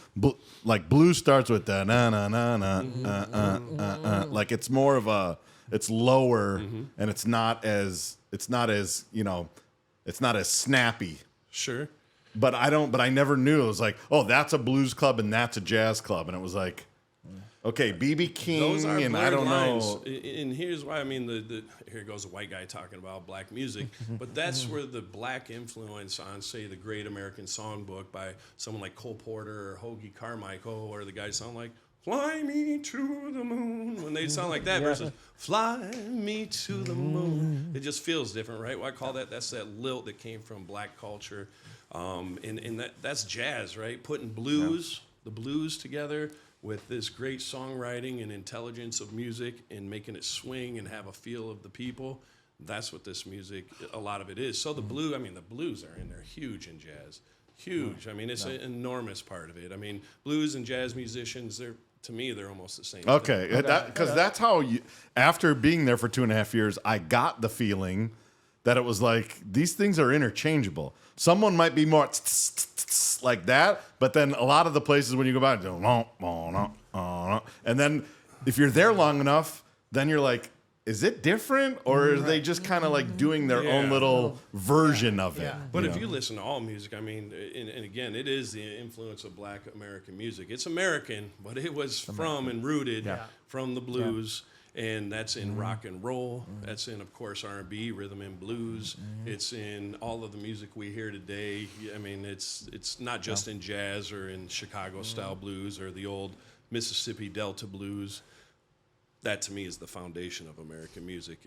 like blues starts with the na na na na, like it's more of a, it's lower and it's not as snappy. Sure. But I never knew. It was like, oh, that's a blues club and that's a jazz club, and it was like, okay, B.B. King, Those are and I don't lines. know. And here's why. I mean, here goes a white guy talking about black music, but that's where the black influence on, say, the Great American Songbook by someone like Cole Porter or Hoagie Carmichael, where the guys sound like, fly me to the moon, when they sound like that versus fly me to the moon. It just feels different, right? Well, I call that's that lilt that came from black culture. And that's jazz, right? Putting the blues together with this great songwriting and intelligence of music and making it swing and have a feel of the people. That's what this music, a lot of it is. So the blues are in there huge in jazz. Huge. I mean, it's an enormous part of it. I mean, blues and jazz musicians, to me, they're almost the same. Okay, because that's how you, after being there for 2.5 years, I got the feeling that it was like, these things are interchangeable. Someone might be more like that, but then a lot of the places when you go by, and then if you're there long enough, then you're like, is it different, or are they just kind of like doing their own little version of it? But if you listen to all music, I mean, and again, it is the influence of black American music. It's American, but it was from and rooted from the blues. And that's in rock and roll. That's in, of course, R&B, rhythm and blues. It's in all of the music we hear today. I mean, it's not just in jazz or in Chicago-style blues or the old Mississippi Delta blues. That, to me, is the foundation of American music.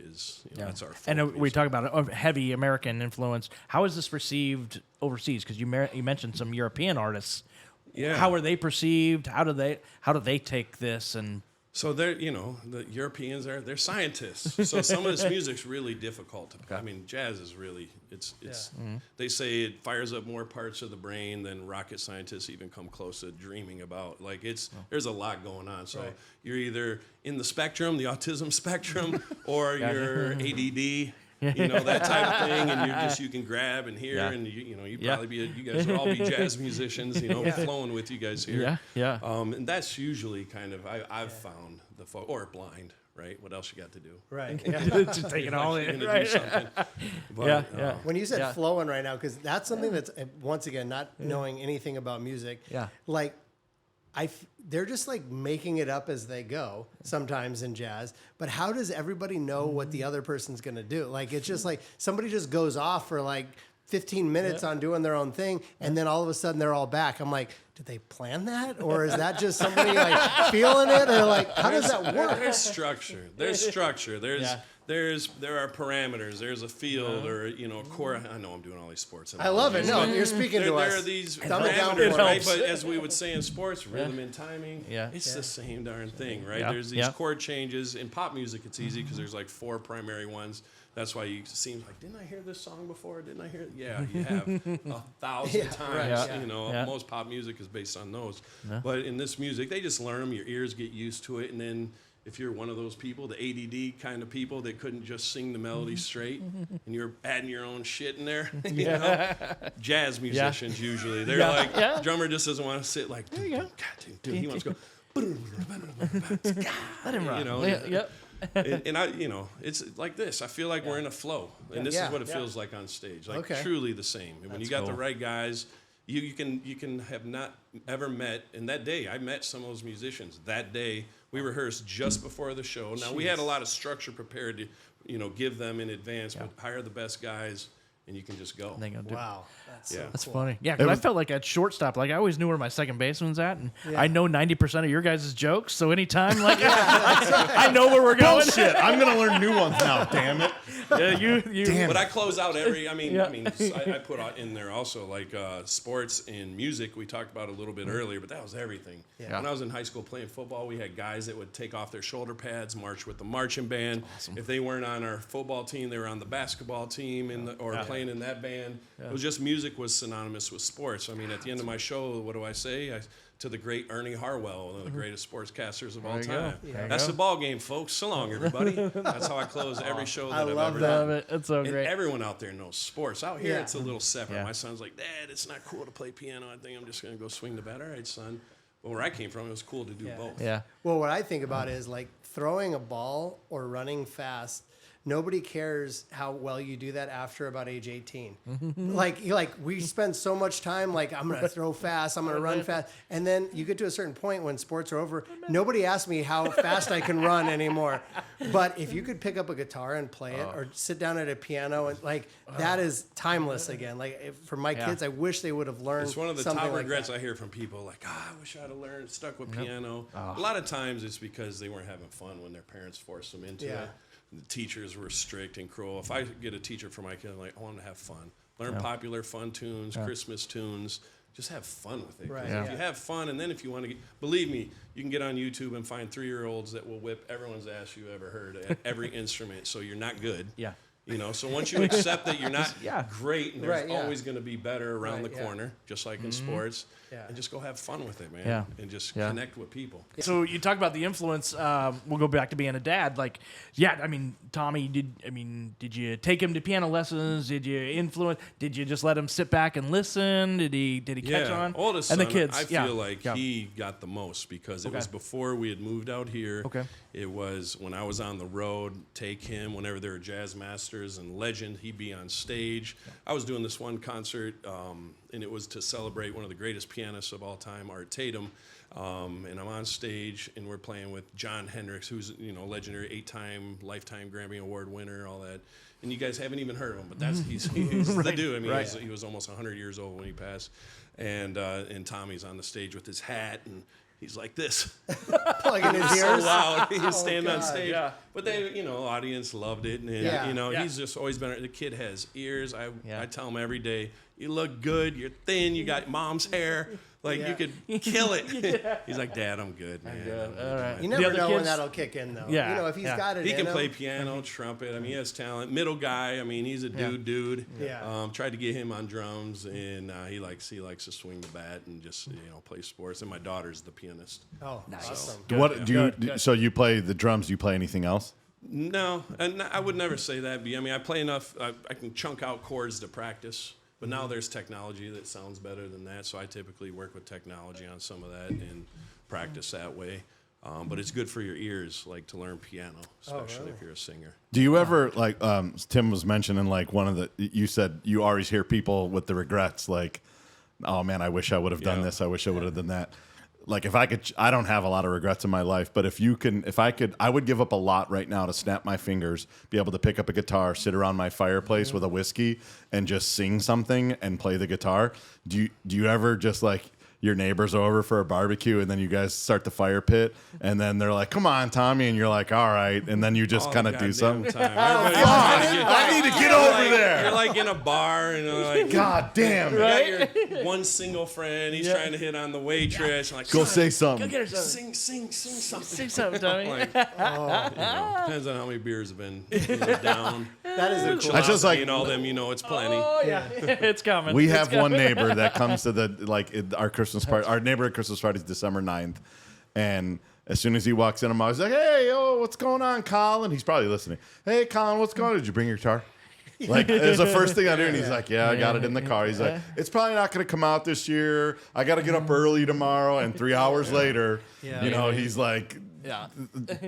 That's our folk And we music. talk about a heavy American influence. How is this received overseas? Because you mentioned some European artists. Yeah. How are they perceived? How do they take this and... So the Europeans they're scientists. So some of this music's really difficult. I mean, jazz is really they say it fires up more parts of the brain than rocket scientists even come close to dreaming about. Like there's a lot going on. So you're either in the spectrum, the autism spectrum, or you're ADD. That type of thing, and you can grab and hear, and you probably you guys will all be jazz musicians, flowing with you guys here. And that's usually kind of I've found or blind, right? What else you got to do? Right. Just take it all in. Do Right. something. But, When you said flowing right now, because that's something that's, once again, not knowing anything about music. Yeah. Like, they're just like making it up as they go sometimes in jazz. But how does everybody know what the other person's going to do? Like, it's just like somebody just goes off for like 15 minutes on doing their own thing, and then all of a sudden they're all back. I'm like, did they plan that? Or is that just somebody like feeling it? Or like, how does that work? There's structure. There are parameters. There's a field or a core. I know I'm doing all these sports. I love it. No, you're speaking to us. There are these Dumb it down parameters, for right? us. But as we would say in sports, rhythm and timing. It's the same darn thing, right? There's these chord changes. In pop music, it's easy because there's like 4 primary ones. That's why you seem like, didn't I hear this song before? Didn't I hear it? Yeah, you have 1,000 times. Most pop music is based on those. But in this music, they just learn them. Your ears get used to it, and then if you're one of those people, the ADD kind of people that couldn't just sing the melody straight, and you're adding your own shit in there, jazz musicians usually, they're like, drummer just doesn't want to sit like, there you go. God, dude, he wants to go. Let him run. And I, it's like this. I feel like we're in a flow, and this is what it feels like on stage, like truly the same. And when you got the right guys, you can have not ever met. And that day, I met some of those musicians. That day, we rehearsed just before the show. Now we had a lot of structure prepared to, give them in advance, but hire the best guys and you can just go. And they go do it. Wow. That's Yeah. so That's cool. funny. Yeah, because I felt like at shortstop, like I always knew where my second baseman's at, and I know 90% of your guys' jokes. So anytime, like I know where we're going. Bullshit. I'm gonna learn new ones now. Damn it. Yeah, you. Damn. But I close out every. I Yeah. put out in there also like sports and music. We talked about a little bit earlier, but that was everything. Yeah. When I was in high school playing football, we had guys that would take off their shoulder pads, march with the marching band. If they weren't on our football team, they were on the basketball team or playing in that band. It was just music was synonymous with sports. I mean, at the end of my show, what do I say? To the great Ernie Harwell, one of the greatest sportscasters of all time. That's the ball game, folks. So long, everybody. That's how I close every show that I've ever done. Love it. It's so And great. everyone out there knows sports. Out here, Yeah. it's a little separate. Yeah. My son's like, Dad, it's not cool to play piano. I think I'm just going to go swing the bat. All right, son. But where I came from, it was cool to do both. Yeah. Well, what I think about is like throwing a ball or running fast. Nobody cares how well you do that after about age 18. Like we spend so much time like I'm gonna throw fast, I'm gonna run fast, and then you get to a certain point when sports are over. Nobody asks me how fast I can run anymore. But if you could pick up a guitar and play it, or sit down at a piano and like that is timeless again. Like for my kids, I wish they would have learned. It's one of the something top like regrets that. I hear from people like, I wish I'd have learned, stuck with piano. A lot of times it's because they weren't having fun when their parents forced them into Yeah. it. The teachers were strict and cruel. If I get a teacher for my kid, I'm like, I want them to have fun. Learn popular fun tunes, Christmas tunes. Just have fun with it. 'Cause Right. If you have fun, and then if you want to get, believe me, you can get on YouTube and find 3-year-olds that will whip everyone's ass you ever heard at every instrument. So you're not good. Yeah. You know, so once you accept that you're not great and there's Right, yeah. always going to be better around Right, the yeah. corner, just like in sports, Yeah. and just go have fun with it, man. Yeah. And just Yeah. connect with people. So you talk about the influence. We'll go back to being a dad. Like, yeah, I mean, Tommy, did you take him to piano lessons? Did you influence? Did you just let him sit back and listen? Did he catch on? Oldest and son, the kids. I feel like he got the most because it was before we had moved out here. Okay. It was when I was on the road, take him whenever there were jazz masters and legend, he'd be on stage. I was doing this one concert, and it was to celebrate one of the greatest pianists of all time, Art Tatum. And I'm on stage, and we're playing with John Hendricks, who's legendary 8-time Lifetime Grammy Award winner, all that. And you guys haven't even heard of him, but he's the dude. I mean, he was almost 100 years old when he passed. And Tommy's on the stage with his hat, and he's like this. Plugging his So ears. loud. He was standing on God. stage. Yeah. But they, audience loved it. And, Yeah. he's just always been, the kid has ears. I tell him every day, you look good, you're thin, you got mom's hair. Like, you could kill it. He's like, Dad, I'm good, man. All right. You The never other know when kids- that'll kick in, though. Yeah, If he's yeah. got it He in can him. play piano, trumpet. I mean, he has talent. Middle guy. I mean, he's a dude. Yeah. Tried to get him on drums, and he likes to swing the bat and just play sports. And my daughter's the pianist. Oh, awesome. What do you? Good. So you play the drums? Do you play anything else? No, and I would never say that. I mean, I play enough. I can chunk out chords to practice. But now there's technology that sounds better than that, so I typically work with technology on some of that and practice that way. But it's good for your ears, like to learn piano, especially if you're a singer. Do you ever like Tim was mentioning like one of the you said you always hear people with the regrets like, oh man, I wish I would have done this, I wish I would have done that. Like if I could, I don't have a lot of regrets in my life, but if I could, I would give up a lot right now to snap my fingers, be able to pick up a guitar, sit around my fireplace with a whiskey and just sing something and play the guitar. Do you ever just like your neighbors are over for a barbecue and then you guys start the fire pit and then they're like, come on, Tommy. And you're like, all right. And then you just kind of do something. I need to get over there. You're like in a bar and you're like, God damn. you got your one single friend. He's trying to hit on the waitress. Like, Go say something. Get her something. sing something. Say something, Tommy. Like, depends on how many beers have been down. That is a cool. That's just like and all them, it's plenty. Oh yeah, it's coming. we It's have coming. one neighbor that comes to our Christmas party. Our neighborhood Christmas party is December 9th. And as soon as he walks in, I'm always like, hey, what's going on, Colin? He's probably listening. Hey, Colin, what's going on? Did you bring your guitar? Like, it's the first thing I do. And he's like, yeah, I got it in the car. He's like, it's probably not going to come out this year. I got to get up early tomorrow. And 3 hours later, he's like,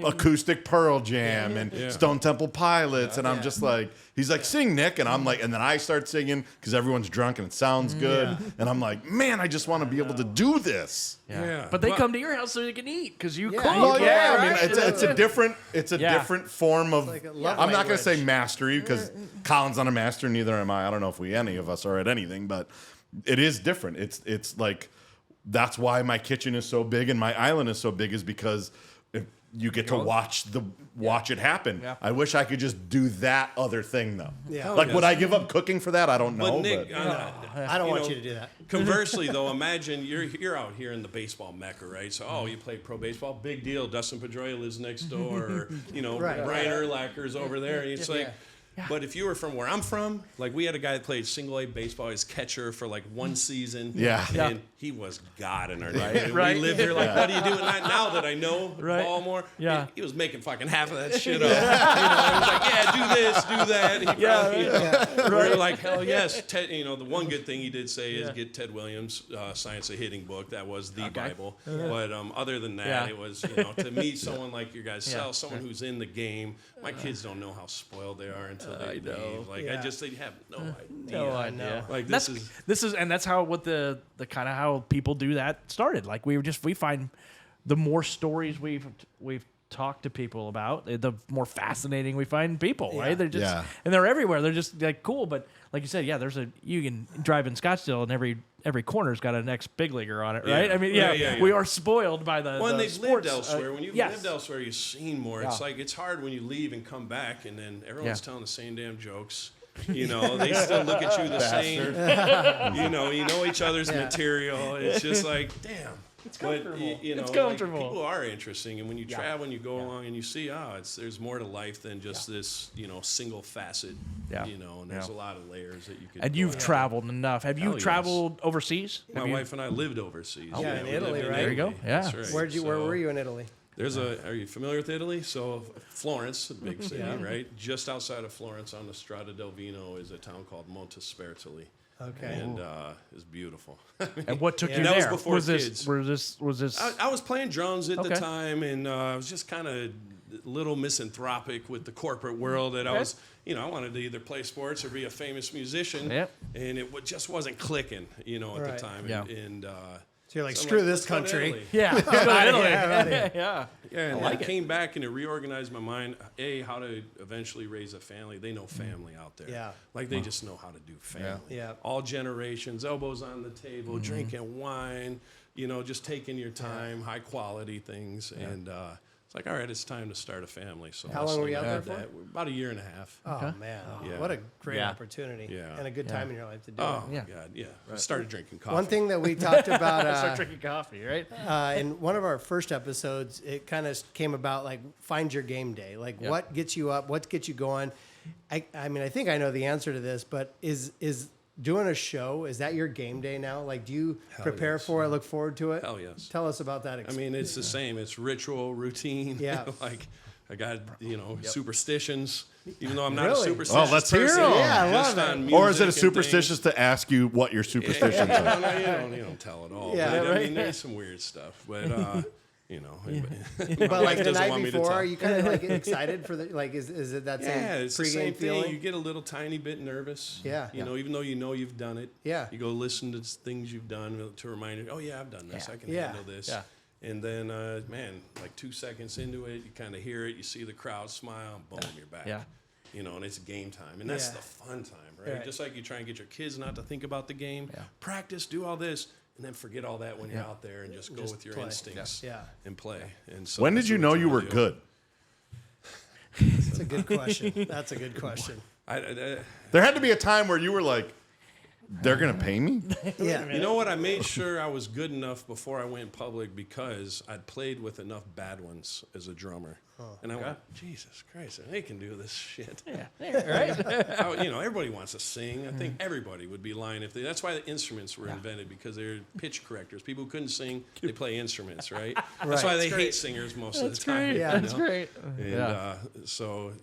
acoustic Pearl Jam and Stone Temple Pilots, and I'm just like, he's like, sing, Nick, and I'm like, and then I start singing because everyone's drunk and it sounds good, and I'm like, man, I just want to be able to do this. Yeah. But they come to your house so you can eat because you cook. Well, yeah, I mean, right? it's a different form of. like a love I'm not going to say language. mastery because Colin's not a master, neither am I. I don't know if any of us are at anything, but it is different. It's like that's why my kitchen is so big and my island is so big is because you get to watch it happen. Yeah. I wish I could just do that other thing though. Yeah. Like would I give up cooking for that? I don't know. But Nick, I don't want you to do that. Conversely, though, imagine you're out here in the baseball mecca, right? So, you play pro baseball, big deal. Dustin Pedroia lives next door, or Right. Brian Urlacher's over there. And it's like, but if you were from where I'm from, like we had a guy that played single A baseball, his catcher for like one season, and he was God in our neighborhood. Right. We lived there, like, what do you do? And now that I know ball more, he was making fucking half of that shit up. He was like, do this, do that. He probably, we were like, hell yes. Ted, the one good thing he did say is get Ted Williams' Science of Hitting book. That was the Bible. But other than that, it was, to meet someone like your guys, someone who's in the game. My kids don't know how spoiled they are until they leave. Like, they have no idea. No idea. Like This is, and that's how the kind of how people do that started. Like we find the more stories we've talked to people about, the more fascinating we find people. Right? They're just and they're everywhere. They're just like cool, but like you said, you can drive in Scottsdale and every corner's got an ex-big leaguer on it, right? I mean, we are spoiled by the Well, and they've sports. lived elsewhere. When you've lived elsewhere, you've seen more. It's like it's hard when you leave and come back, and then everyone's telling the same damn jokes. They still look at you the same. You know each other's material. It's just like, damn. It's comfortable. It's comfortable. Like, people are interesting, and when you travel and you go along and you see, there's more to life than just this, single facet. And there's a lot of layers that you can. And you've traveled enough. Have you traveled overseas? My wife and I lived overseas. Yeah, in Italy, right? There you go. Yeah. That's right. Where were you in Italy? Are you familiar with Italy? So Florence, a big city, right? Just outside of Florence on the Strada del Vino is a town called Montespertoli. Okay. And it's beautiful. And what took you And there? that was before kids. Was this? I was playing drones at the time, and I was just kind of a little misanthropic with the corporate world. That I was, I wanted to either play sports or be a famous musician, and it just wasn't clicking, at the time. And So you're like, so I'm screw like, this let's go to country. Italy. Yeah. Let's go to Italy. Yeah. And I came back and it reorganized my mind. How to eventually raise a family. They know family out there. Yeah. Like they just know how to do family. Yeah. All generations, elbows on the table, drinking wine, just taking your time, high quality things. And it's like, all right, it's time to start a family. So How long were you out there for? About a year and a half. Oh, man. Yeah. What a great Yeah. opportunity. Yeah. And a good time in your life to do Oh, it. Yeah. God, yeah. I started drinking coffee. One thing that we talked about Start drinking coffee, right? in one of our first episodes, it kind of came about like find your game day. Like what gets you up? What gets you going? I mean, I think I know the answer to this, but is doing a show, is that your game day now? Like, do you prepare yes. for it, look forward to it? Hell yes. Tell us about that I mean, it's the same. It's ritual, routine. Yeah. Like, I got, superstitions, even though I'm not Really? a superstitious Oh, let's hear person. 'em. Yeah, I love just it. on Or is it a music and superstitious to ask you what your superstitions are? things. You don't tell it all. Yeah, but, right. I mean, there's some weird stuff. But, my But like wife the doesn't night want me to before, tell. are you kind of like excited for the like? Is it that Yeah, same it's the pregame same feeling? thing. You get a little tiny bit nervous. Yeah. Even though you've done it. Yeah. You go listen to things you've done to remind you, oh, yeah, I've done this. I can Yeah. handle this. Yeah. And then, like 2 seconds into it, you kind of hear it. You see the crowd smile, boom, you're back. Yeah. And it's game time. And that's the fun time, right? Right. Just like you try and get your kids not to think about the game. Yeah. Practice, do all this, and then forget all that when you're out there and just go with your play. instincts Yeah. and play. And so When did that's you what know we're you were trying to do. good? That's a good question. That's a good question. There had to be a time where you were like, they're going to pay me? Yeah. You know what? I made sure I was good enough before I went public because I'd played with enough bad ones as a drummer. And I went, Jesus Christ, they can do this shit. Everybody wants to sing. I think everybody would be lying if they. That's why the instruments were invented, because they're pitch correctors. People who couldn't sing, they play instruments, right? That's why they hate singers most of the time. Yeah. That's great. And so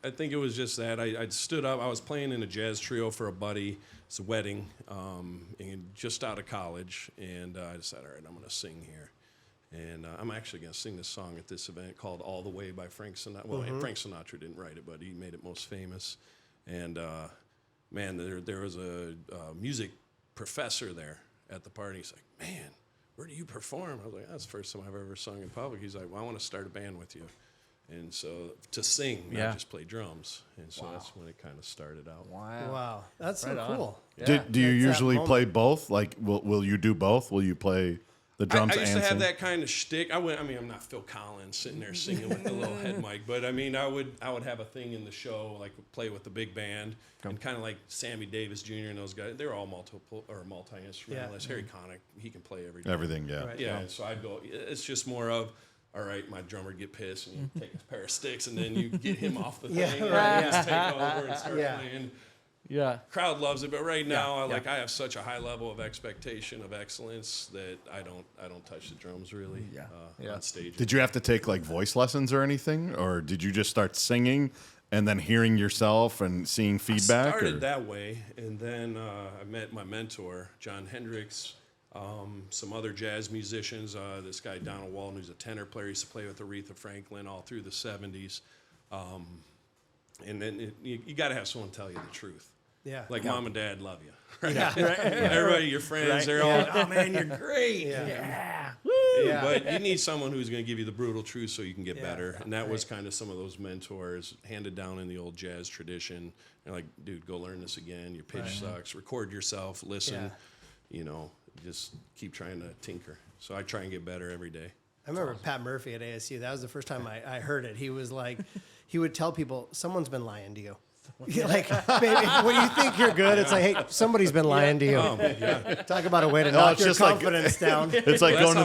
I think it was just that. I stood up. I was playing in a jazz trio for a buddy. It's a wedding, and just out of college. And I decided, all right, I'm going to sing here. And I'm actually going to sing this song at this event called All the Way by Frank Sinatra. Well, Frank Sinatra didn't write it, but he made it most famous. And, man, there was a music professor there at the party. He's like, man, where do you perform? I was like, that's the first time I've ever sung in public. He's like, well, I want to start a band with you. And so to sing, not just play drums. And so that's when it kind of started out. Wow. That's so cool. Do you usually play both? Like, will you do both? Will you play the drums I used and to have sing? that kind of shtick. I'm not Phil Collins sitting there singing with the little head mic, but I mean, I would have a thing in the show, like play with the big band, and kind of like Sammy Davis Jr. and those guys. They're all multi-instrumentalists. Harry Connick, he can play everything. Yeah. Right. Yeah, so I'd go. It's just more of, all right, my drummer get pissed, and you take a pair of sticks, and then you get him off the thing, and just take over and start playing. Yeah. Crowd loves it, but right now, I have such a high level of expectation of excellence that I don't touch the drums really on stage. Did you have to take like voice lessons or anything, or did you just start singing and then hearing yourself and seeing feedback? I started that way, and then I met my mentor, John Hendricks, some other jazz musicians. This guy Donald Walton, who's a tenor player, used to play with Aretha Franklin all through the '70s. And then you got to have someone tell you the truth. Yeah. Like mom and dad love you. Right? Yeah. Everybody, your friends, they're all like, oh man, you're great. Yeah. But you need someone who's going to give you the brutal truth so you can get better. And that was kind of some of those mentors handed down in the old jazz tradition. They're like, dude, go learn this again. Your pitch sucks. Record yourself. Listen. Just keep trying to tinker. So I try and get better every day. I remember Pat Murphy at ASU. That was the first time I heard it. He was like, he would tell people, someone's been lying to you. Like, baby, when you think you're good, it's like, hey, somebody's been lying to you. Talk about a way to knock your confidence down. It's like going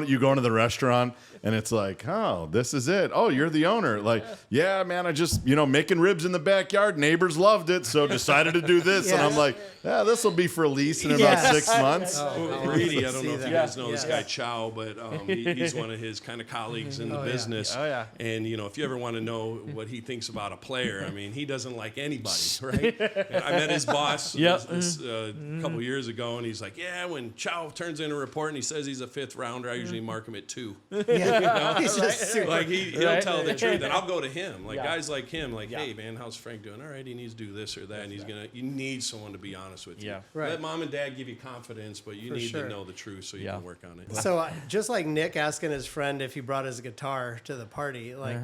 to you go into the restaurant and it's like, oh, this is it. Oh, you're the owner. Like, yeah, man, I just, making ribs in the backyard. Neighbors loved it, so decided to do this. And I'm like, yeah, this will be for a lease in about 6 months. Reid, I don't know if you guys know this guy Chow, but he's one of his kind of colleagues in the business. And, if you ever want to know what he thinks about a player, I mean, he doesn't like anybody, right? And I met his boss a couple years ago, and he's like, yeah, when Chow turns in a report and he says he's a 5th rounder, I usually mark him at 2. He's just super. Like, he'll tell the truth, and I'll go to him. Like, guys like him, like, hey, man, how's Frank doing? All right, he needs to do this or that, and you need someone to be honest with you. Right. Let mom and dad give you confidence, but you need to know the truth so you can work on it. So just like Nick asking his friend if he brought his guitar to the party, like,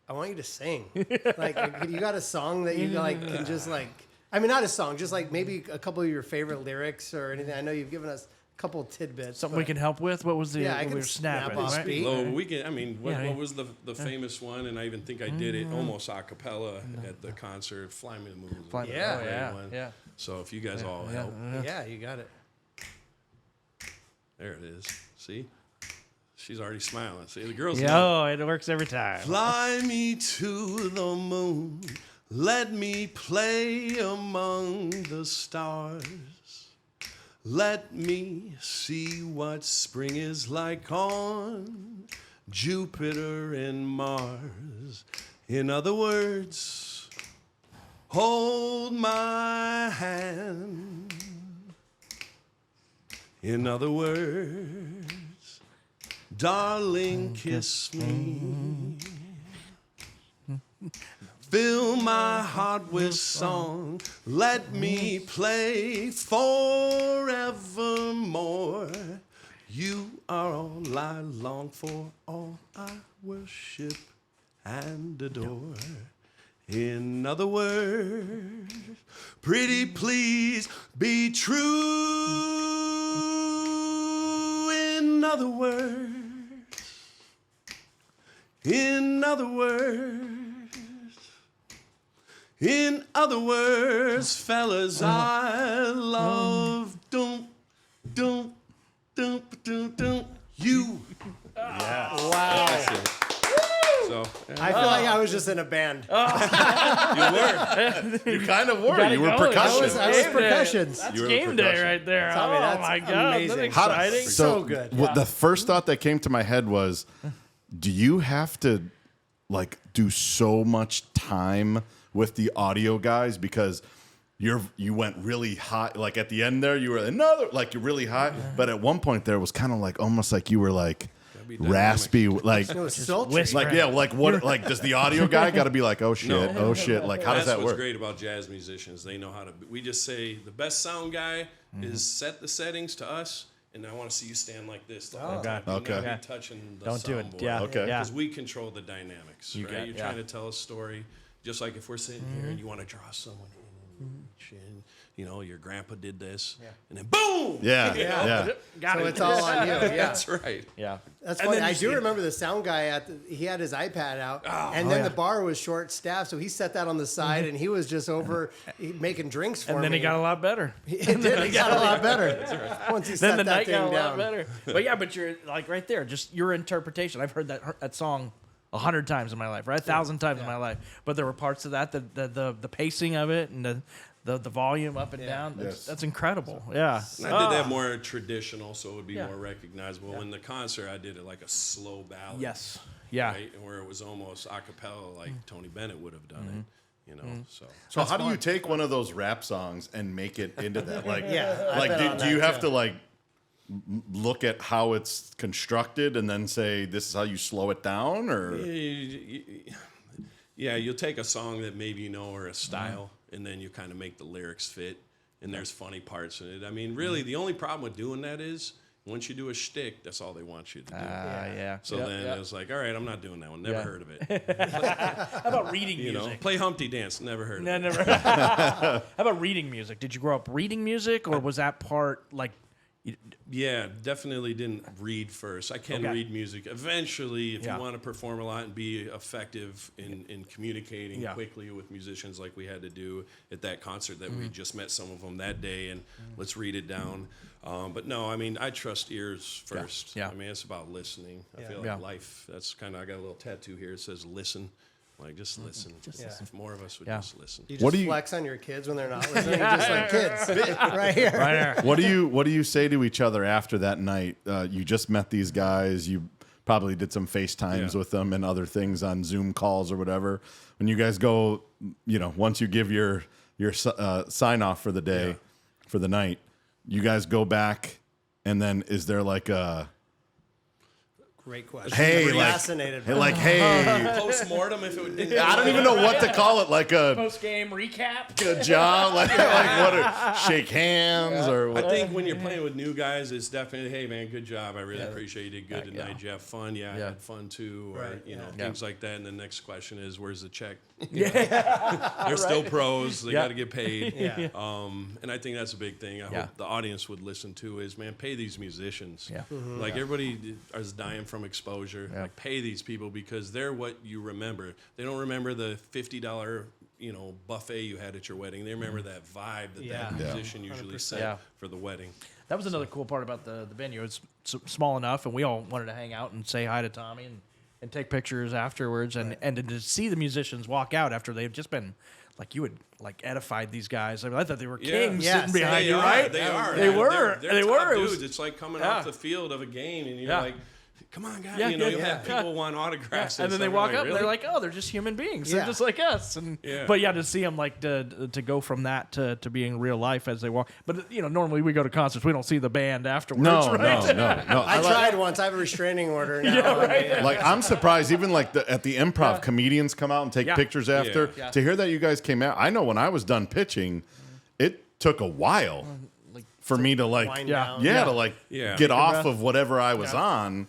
I want you to sing. Like, you got a song that you like can just like, I mean, not a song, just like maybe a couple of your favorite lyrics or anything. I know you've given us a couple tidbits. Something we can help with? What was the I we can were snapping? snap off beat. Well, we can. I mean, what was the famous one? And I even think I did it almost a cappella at the concert. "Fly Me to the Moon." Was a great one. So if you guys all help, Yeah, you got it. there it is. See, she's already smiling. See, the girls. Oh, it works every time. Fly me to the moon, let me play among the stars. Let me see what spring is like on Jupiter and Mars. In other words, hold my hand. In other words, darling, kiss me. Fill my heart with song. Let me play forevermore. You are all I long for, all I worship and adore. In other words, pretty please be true. In other words, in other words, fellas, I love you. Wow. So I feel like I was just in a band. You kind of were. You were percussion. I was percussions. That's game day right there. Tommy, Oh that's my god, amazing. that's exciting. So good. The first thought that came to my head was, do you have to like do so much time with the audio guys? Because you went really high. Like at the end there, you were you're really high. But at one point there it was kind of like almost like you were like raspy, like It was sultry. like does the audio guy got to be like, oh shit, like how does that That's what's work? great about jazz musicians. They know how to. We just say the best sound guy is set the settings to us, and I want to see you stand like this. The whole time. Do Okay. not be touching the Don't do it. soundboard. Yeah. Okay. Yeah. Because we control the dynamics. Right? got- You're yeah. trying to tell a story, just like if we're sitting here and you want to draw someone in and chin. You know, your grandpa did this, and then boom. Yeah, You know? yeah. Got So it. it's all on you. Yeah. That's right. Yeah. That's And funny. then I you do see- remember the sound guy he had his iPad out, and then the bar was short staffed, so he set that on the side, and he was just over making drinks for me. And then he got a lot better. He did. He got a lot better once he set Then the that night thing got a lot down. better. But yeah, but you're like right there, just your interpretation. I've heard that song 100 times in my life, right? 1,000 times in my life. But there were parts of that, the pacing of it, and the volume up and down. That's incredible. Yeah. And I did that more traditional, so it would be Yeah. more recognizable. In the concert, I did it like a slow ballad. Yes. Yeah. Right? And where it was almost a cappella, like Tony Bennett would have done it. You know, So how do you take one of those rap songs and make it into that? Like, Yeah, I like bet on do you that, have too. to like look at how it's constructed and then say this is how you slow it down, or yeah, you'll take a song that maybe you know or a style, and then you kind of make the lyrics fit. And there's funny parts in it. I mean, really, the only problem with doing that is once you do a shtick, that's all they want you to do. Yeah. So then it's like, all right, I'm not doing that one. Never Yeah. heard of it. How about reading You know, music? play Humpty Dance. Never heard of No, it. never. How about reading music? Did you grow up reading music, or was that part like? Yeah, definitely didn't read first. I can Okay. read music. Eventually, if Yeah. you want to perform a lot and be effective in communicating Yeah. quickly with musicians like we had to do at that concert that we just met some of them that day, and let's read it down. But no, I mean, I trust ears first. Yeah. I mean, it's about listening. I feel like Yeah. life, that's kind of, I got a little tattoo here. It says listen. Like, just listen. If more of us would Yeah. just listen. You just What do you- flex on your kids when they're not listening, just like kids, right here. Right there. what do you say to each other after that night? You just met these guys. You probably did some FaceTimes Yeah. with them and other things on Zoom calls or whatever. When you guys go, once you give your sign off for the day, for the night, you guys go back, and then is there like a Great question. hey, I'm like, fascinated. hey, Post-mortem, if it didn't I don't even know what to call it, like a Post game recap. good job, like what? Shake hands or I what? think when you're playing with new guys, it's definitely, hey man, good job. I really appreciate you did good tonight. Did you have fun? Yeah, I had fun too. Or Right, things like that. And the next question is, where's the check? They're still pros. They got to get paid. And I think that's a big thing. I hope the audience would listen to is, man, pay these musicians. Yeah. Like everybody is dying from exposure. Like pay these people because they're what you remember. They don't remember the $50 buffet you had at your wedding. They remember that vibe that musician usually set for the wedding. That was another cool part about the venue. It's small enough, and we all wanted to hang out and say hi to Tommy and take pictures afterwards, and to see the musicians walk out after they've just been, like, you had like edified these guys. I thought they were kings sitting behind you, right? They are. They were. They're They top were. It dudes. was- It's like coming off the field of a game, and you're Yeah. like, come on, guys. Yeah, You'll yeah, have people want autographs. And then they stuff. walk You're up, like, and they're really? like, "Oh, they're just human beings. They're Yeah. just like us." And Yeah. but to see them like to go from that to being real life as they walk. But normally we go to concerts, we don't see the band afterwards. No, right? no. I tried once. I have a restraining order now. Like I'm surprised, even like at the improv, comedians come out and take Yeah. pictures after. Yeah. To hear that you guys came out, I know when I was done pitching, it took a while for me to like, wind Yeah. down. to like Yeah. get Take a off breath. of whatever I was on,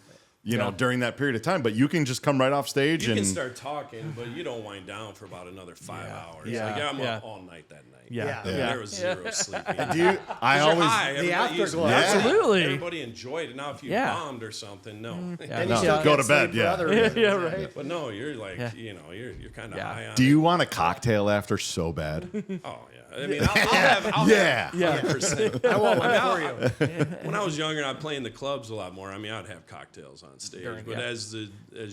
during that period of time. But you can just come right off stage You and can start talking, but you don't wind down for about another 5 hours. Yeah. Like, I'm Yeah. up all night that night. Yeah. Yeah. There was zero sleeping. do you? I You're always. high. Everybody- afterglow. Yeah. Absolutely. Everybody enjoyed it. Now, if you Yeah. bombed or something, no. Then No, you still go get to bed, sleep for yeah. other reasons. Yeah, right. But no, you're like, Yeah. you're kind of Yeah. high on Do it. you want a cocktail after so bad? Oh, yeah. I mean, I'll Yeah. have 100%. I want one for you. When I was younger, I'd play in the clubs a lot more. I mean, I'd have cocktails on stage. But yeah. as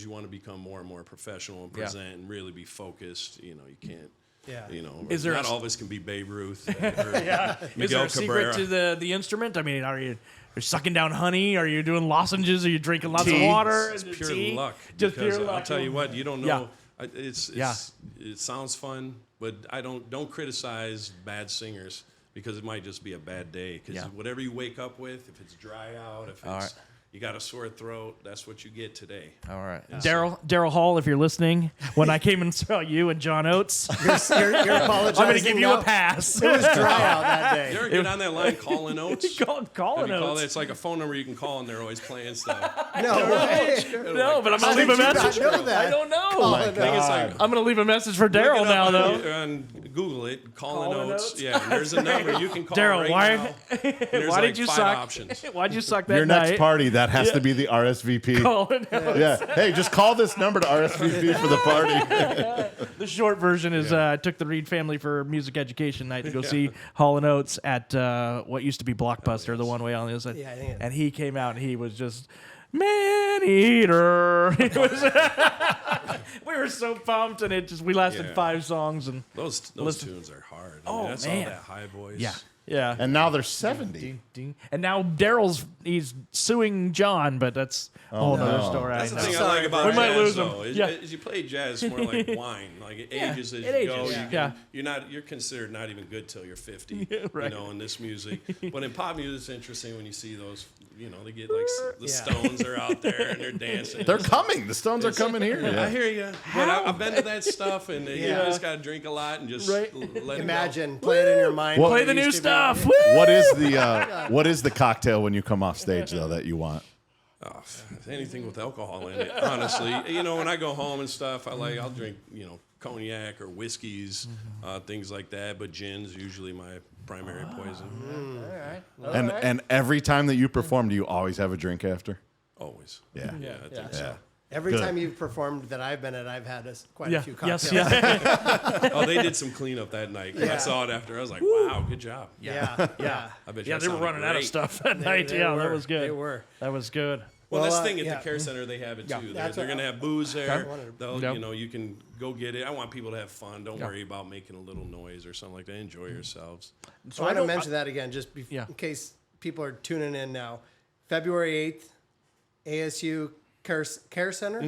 you want to become more and more professional and present and really be focused, you can't. Yeah. Is there not a- all of us can be Babe Ruth. Or Is there Miguel a secret Cabrera. to the instrument? I mean, are you sucking down honey? Are you doing lozenges? Are you drinking lots Tea. of water? It's and pure tea? luck. Just because pure luck. I'll tell you what, you don't know. Yeah. It sounds fun, but I don't criticize bad singers because it might just be a bad day. Because whatever you wake up with, if it's dry out, if it's you got a sore throat, that's what you get today. All right. Daryl Hall, if you're listening, when I came and saw you and John Oates, You're apologizing. I'm going to give you now? a pass. It was dry out that day. You ever get on that line, calling Oates? Calling Oates. It's like a phone number you can call, and they're always playing stuff. No way. No, but I'm How going to leave a did you not message. know that? I don't know. Oh my I think it's like I'm going to leave a message for Daryl look it now, up though. on Google it, calling Calling Oates. Oates? Yeah, there's a number you can call Daryl, right why- now. And there's Why like did you 5 suck? options. Why'd you suck that Your night? next party, that has to be the RSVP. Calling Oates. Yeah. Hey, just call this number to RSVP for the party. The short version is I took the Reid family for music education night to go see Hall & Oates at what used to be Blockbuster, the one way on the other side. Yeah, I think it- and he came out and he was just man-eater. He was we were so pumped, and we lasted 5 songs. And Those tunes are hard. I mean, that's man. all that high voice. yeah. And now they're 70. Ding, ding. And now he's suing John, but that's a whole other story. That's the I know. thing I like about We jazz, might lose though. them. Is, Yeah. is you play jazz, it's more like wine. Like it ages as it you go. ages, You're considered not even good till you're 50. right. You know, in this music. But in pop music, it's interesting when you see those. You know, they get like the Stones are out there and they're dancing. They're coming. The Stones are coming here. I Yeah. hear you. But I've been to that stuff, and you just got to drink a lot and just let it go. Imagine, play it in your mind. Well, Play what the it new used to be. stuff. Woo! What is the cocktail when you come off stage though that you want? Oh, anything with alcohol in it, honestly. You know, when I go home and stuff, I'll drink, cognac or whiskeys, things like that. But gin's usually my primary poison. And every time that you perform, do you always have a drink after? Always. Yeah. I think so. Yeah. Every Good. time you've performed that I've been at, I've had quite a Yeah. few cocktails. Yes. Yeah. Oh, they did some cleanup that night. I Yeah. saw it after. I was like, wow, good job. Yeah. I bet Yeah, you that they were sounded running out of great. stuff that They- night. they Yeah, were. that was good. They were. That was good. Well, Well, that's the thing at yeah. the care center, they have it too. They're That's going what to have booze there. Okay. They'll, Yep. you can go get it. I want people to have fun. Don't worry about making a little noise or something like that. Enjoy yourselves. So I want to mention that again, just Yeah. in case people are tuning in now. February 8th, ASU Care Center,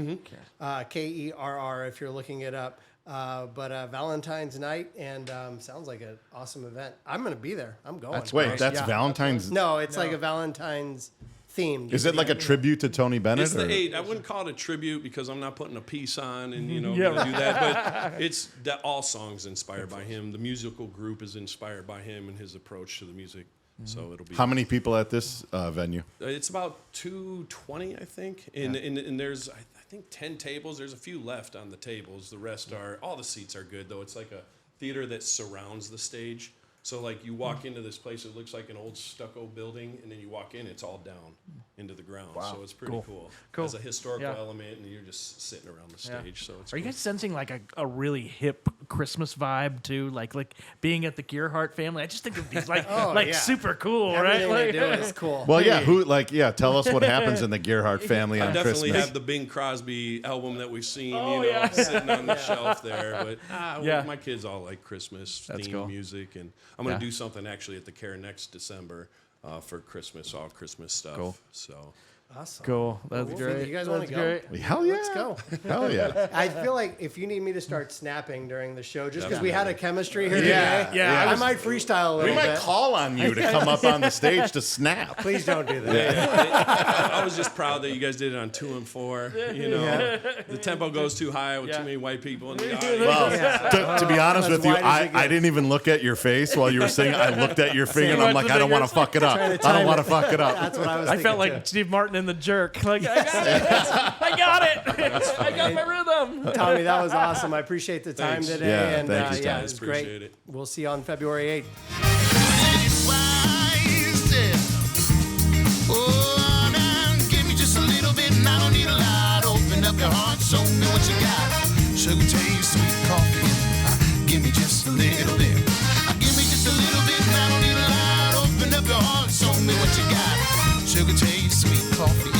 KERR if you're looking it up. But Valentine's night, and sounds like an awesome event. I'm going to be there. I'm going. Wait, that's Valentine's. No, it's like a Valentine's theme. Is it like a tribute to Tony Bennett? It's the or- 8. I wouldn't call it a tribute because I'm not putting a piece on and, Yeah, gonna do that. But it's that all songs inspired by him. The musical group is inspired by him and his approach to the music. So it'll be. How many people at this venue? It's about 220, I think. And there's, I think, 10 tables. There's a few left on the tables. The rest are, all the seats are good, though. It's like a theater that surrounds the stage. So, like, you walk into this place, it looks like an old stucco building, and then you walk in, it's all down into the ground. So it's pretty cool. Cool. There's a historical Yeah. element, and you're just sitting around the stage. So it's Are you cool. guys sensing like a really hip Christmas vibe too? Like being at the Gearhart family. I just think it'd be like yeah. super cool, Everything right? they do is cool. Well, yeah. Tell us what happens in the Gearhart family I on definitely Christmas. have the Bing Crosby album that we've seen, yeah. sitting on the shelf there. But Yeah. my kids all like Christmas That's themed cool. music, and I'm going to Yeah. do something actually at the Care next December for Christmas, all Christmas stuff. Cool. So Awesome. Cool. That's Cool. great. You guys wanna That's go? great. Hell yeah. Let's go. Hell yeah. I feel like if you need me to start snapping during the show, just because we Definitely. had a chemistry here Yeah. today, Yeah, I might freestyle a little We might bit. call on you to come up on the stage to snap. Please don't do that. I was just proud that you guys did it on 2 and 4. The tempo goes too high with Yeah. too many white people in the audience. Well, to be honest That's with you, wide as it I gets. didn't even look at your face while you were singing. I looked at your finger and I'm like, I don't want to fuck it up. I don't want to fuck it up. That's what I was I thinking. felt like too. Steve Martin in The Jerk. Like I got it. I got it. I got my rhythm. Tommy, that was awesome. I appreciate the time Thanks. today. Yeah, and thank you, yeah, Tom. it was Appreciate great. it. We'll see you on February 8th. Oh, now give me just a little bit, and I don't need a lot. Open up your heart, show me what you got. Sugar taste, sweet coffee. Give me just a little bit. Give me just a little bit, and I don't need a lot. Open up your heart, show me what you got. Sugar taste, sweet coffee.